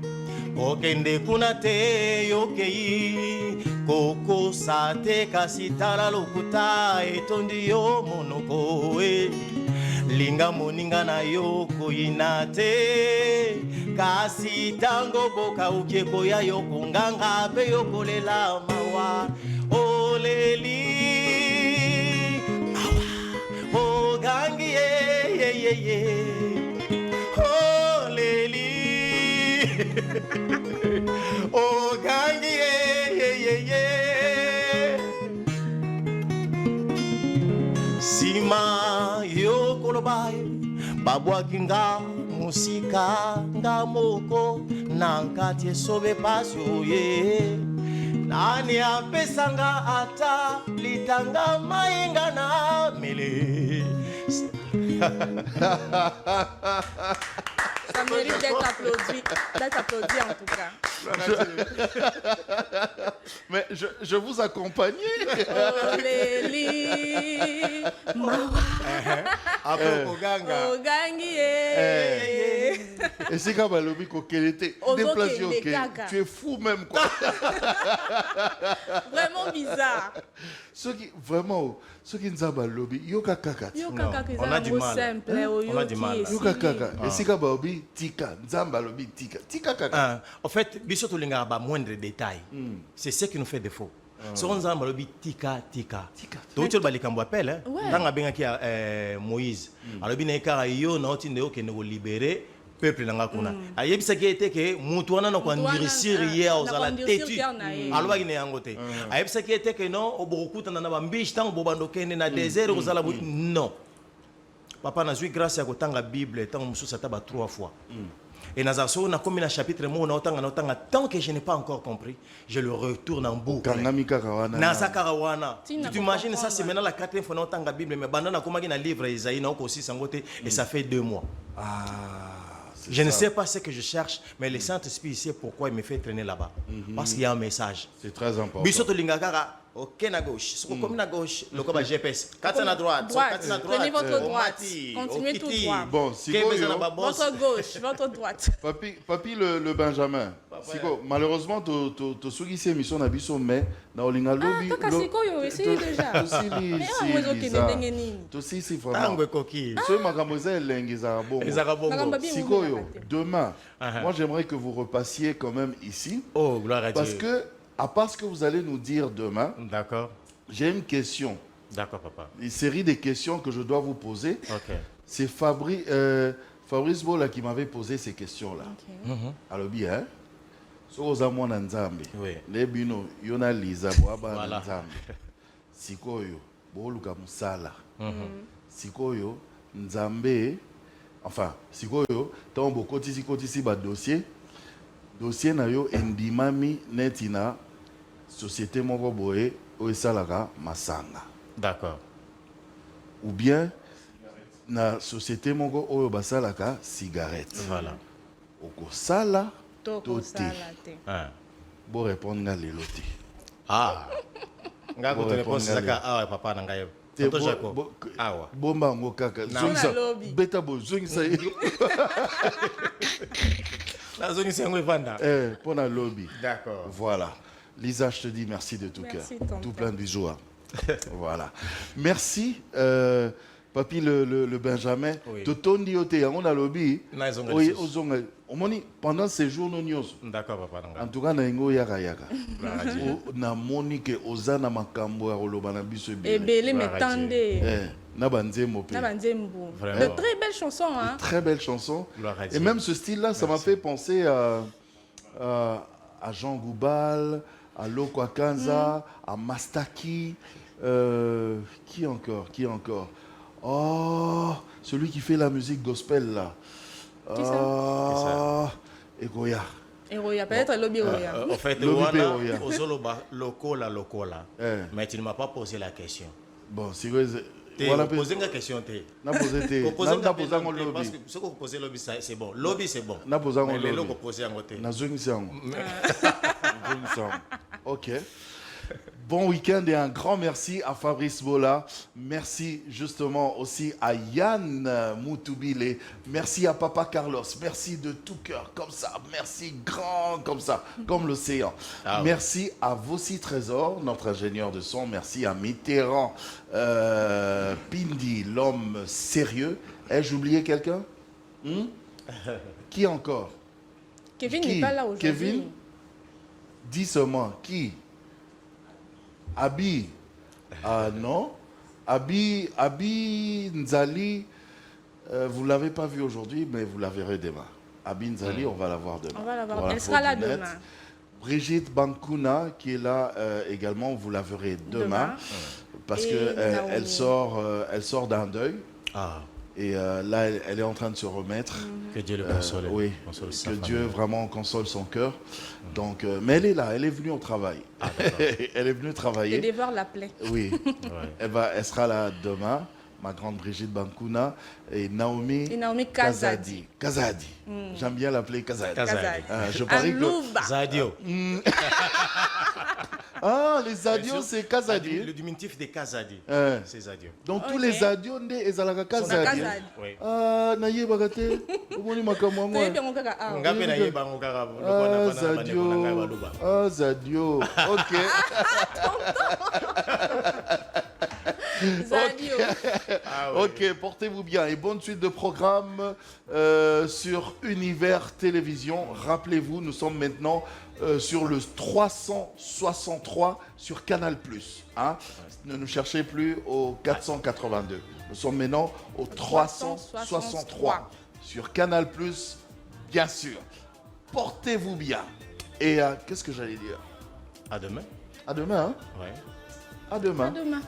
okende kuna te yo kei koko sate kasitala lokuta etondi yo monoko linga moninga na yo koyina te kasi tango boka uke koya yo konganga pe yo kolela mawa oleli mawa ogangi oleli ogangi sima yo kolobaye babwaki nga musika nga moko na nkati esobe pasi oye nani apesanga ata litanga mayenga na mele. Ça mérite d'être applaudi en tout cas. Mais je vous accompagnais. Oleli, mawa. Après Oganga. Ogangi. Et c'est comme Balobi Kokelete. Déplacé, ok. Tu es fou même quoi. Vraiment bizarre. Ceux qui nous ont Balobi, Yoka Kaka. On a du mal. On a du mal. Yoka Kaka. Et c'est comme Balobi Tika. Nzambalobi Tika. Tika Kaka. En fait, Bissoto Linga a moindre détail. C'est ce qui nous fait défaut. Si on a Balobi Tika. Donc tu as Balikambo appelle. Tant que bien qu'il y a Moïse. Alors bien qu'il y a yo na otinde yo que nous libérer. Peuple nanga kuna ayebisa ki ete ke mutu wana na kwandirisir ye ozala tetu alwa ine yango te ayebisa ki ete ke non obokuta na bambishi tango bobando kende na désert ozala non papa nazui grâce ya kotanga bible tango mususa taba 3 fois et nazaso na comme na chapitre mo na otanga tant que je n'ai pas encore compris je le retourne en boucle na zakarawana tu imagines ça c'est maintenant la 4e fois na otanga bible mais banda na komaki na livre Isaïe na aussi sangote et ça fait 2 mois. Je ne sais pas ce que je cherche, mais le Saint-Esprit sait pourquoi il me fait traîner là-bas. Parce qu'il y a un message. C'est très important. Bisoto lingakara, ok na gauche. Comme na gauche, le comme GPS. 4 à droite. Prenez votre droite. Continuez tout droit. Bon, Siko, votre gauche, votre droite. Papi le Benjamin. Siko, malheureusement, tu souris ces missions na biso mais na olinga lobi. Ah, Siko yo, essayez déjà. Tu sais c'est vraiment. Tango coquille. Ce magamoiselle lengiza bon. Siko yo, demain, moi j'aimerais que vous repassiez quand même ici. Oh, gloire à Dieu. Parce que à part ce que vous allez nous dire demain, d'accord. J'ai une question. D'accord, papa. Une série de questions que je dois vous poser. Ok. C'est Fabrice Bola qui m'avait posé ces questions-là. Alors bien, Sozamoa Nzambe. Oui. Lebino, Yona Liza, Boaba Nzambe. Sikoyo, Boluka Musala. Sikoyo, Nzambe. Enfin, Sikoyo, Tombo Kotisi ba dossier. Dossier na yo endimami netina société moko boye oesalaka masanga. D'accord. Ou bien na société moko oyo basalaka cigarette. Voilà. Oko sala to te. Bo répondre nga lelo te. Ah. Nga ko te réponse saka ah papa na ngayo. Toto Jaco. Awa. Bomba ngo kaka. Zungisa. Beta bo zungisa. Pour la lobby. D'accord. Voilà. Lisa, je te dis merci de tout cœur. Tout plein de joie. Voilà. Merci. Papi le Benjamin, Oui. Totondi Ote, on a lobby. Na ezonga Oui, lisusu. ozonga. Omoni, pendant ces jours, nous nyos. D'accord, papa. En tout cas, na ingo yaga yaga. Gloire à Dieu. Na moni ke ozana makambo ya koloba na biso ebele. Ebele Gloire à m'étendez. Na banzembo pe. Na banzembo. Vraiment. De très belles chansons, hein. Très belle chanson. Gloire à Et Dieu. même ce style-là, ça m'a fait penser à Jean Goubal, à Loko Akanza, à Mastaki. Qui encore? Oh, celui qui fait la musique gospel là. Qui ça? Egoya. Eroya, peut-être Lobby Eroya. En fait, Lobby Wana, Peoria. Ozoloba, lokola. Eh. Mais tu ne m'as pas posé la question. Bon, c'est vrai. Tu Voilà, as posé une question. Tu n'a posé tes. N'a posé un lobby. Parce que ce que vous posez lobby, c'est bon. Lobby, c'est bon. N'a posé un Mais les lobby. lots que posez en côté. N'a zungi sango. Zungi sango. Ok. Bon week-end et un grand merci à Fabrice Bola. Merci justement aussi à Yann Moutubile. Merci à Papa Carlos. Merci de tout cœur, comme ça. Merci grand, comme ça, comme l'océan. Ah ouais. Merci à Vossi Trésor, notre ingénieur de son. Merci à Mitterrand Pindi, l'homme sérieux. Ai-je oublié quelqu'un? Qui encore? Kevin Qui? n'est pas là aujourd'hui. Kevin? Dis seulement, qui? Abi? Ah non. Abi Nzali, vous ne l'avez pas vu aujourd'hui, mais vous la verrez demain. Abi Nzali, on va la voir demain. On va la voir. Voilà, Elle sera là pour du net. demain. Brigitte Bankuna, qui est là également, vous la verrez demain. Parce Et qu'elle Naomi. elle sort d'un deuil. Ah, Et là, elle est en train de se remettre. que Dieu le console. Oui, Console sa que famille. Dieu vraiment console son cœur. Donc, mais elle est là, elle est venue au travail. Elle est venue Le travailler. dévore l'appelait. Oui, Ouais. elle sera là demain. Ma grande Brigitte Bankuna et Naomi, Et Naomi Kazadi. Kazadi. J'aime bien l'appeler Kazadi. Kazadi. Je parie que... Alouba. Zadio. Ah, les adios, c'est Kazadi. Le diminutif de Kazadi. Hein. C'est Zadio. Donc, tous Ok. les adios, ils ont la Kazadi. Kazadi. Oui. Ah, naye bagate. Omoni makamwa moi. Toyebi yango kaka awa. Ngape na yeba ngokaka Ah, lokona bana Zadio. bana baluba. Ah, Zadio. Ok. Zadio. Ah oui. Ok, portez-vous bien et bonne suite de programme sur Univers Télévision. Rappelez-vous, nous sommes maintenant sur le 363 sur Canal+. Hein? Ne nous cherchez plus au 482. Nous sommes maintenant au 363 sur Canal+, bien sûr. Portez-vous bien. Et qu'est-ce que j'allais dire? À demain. À demain. Hein? Ouais. À demain. À demain.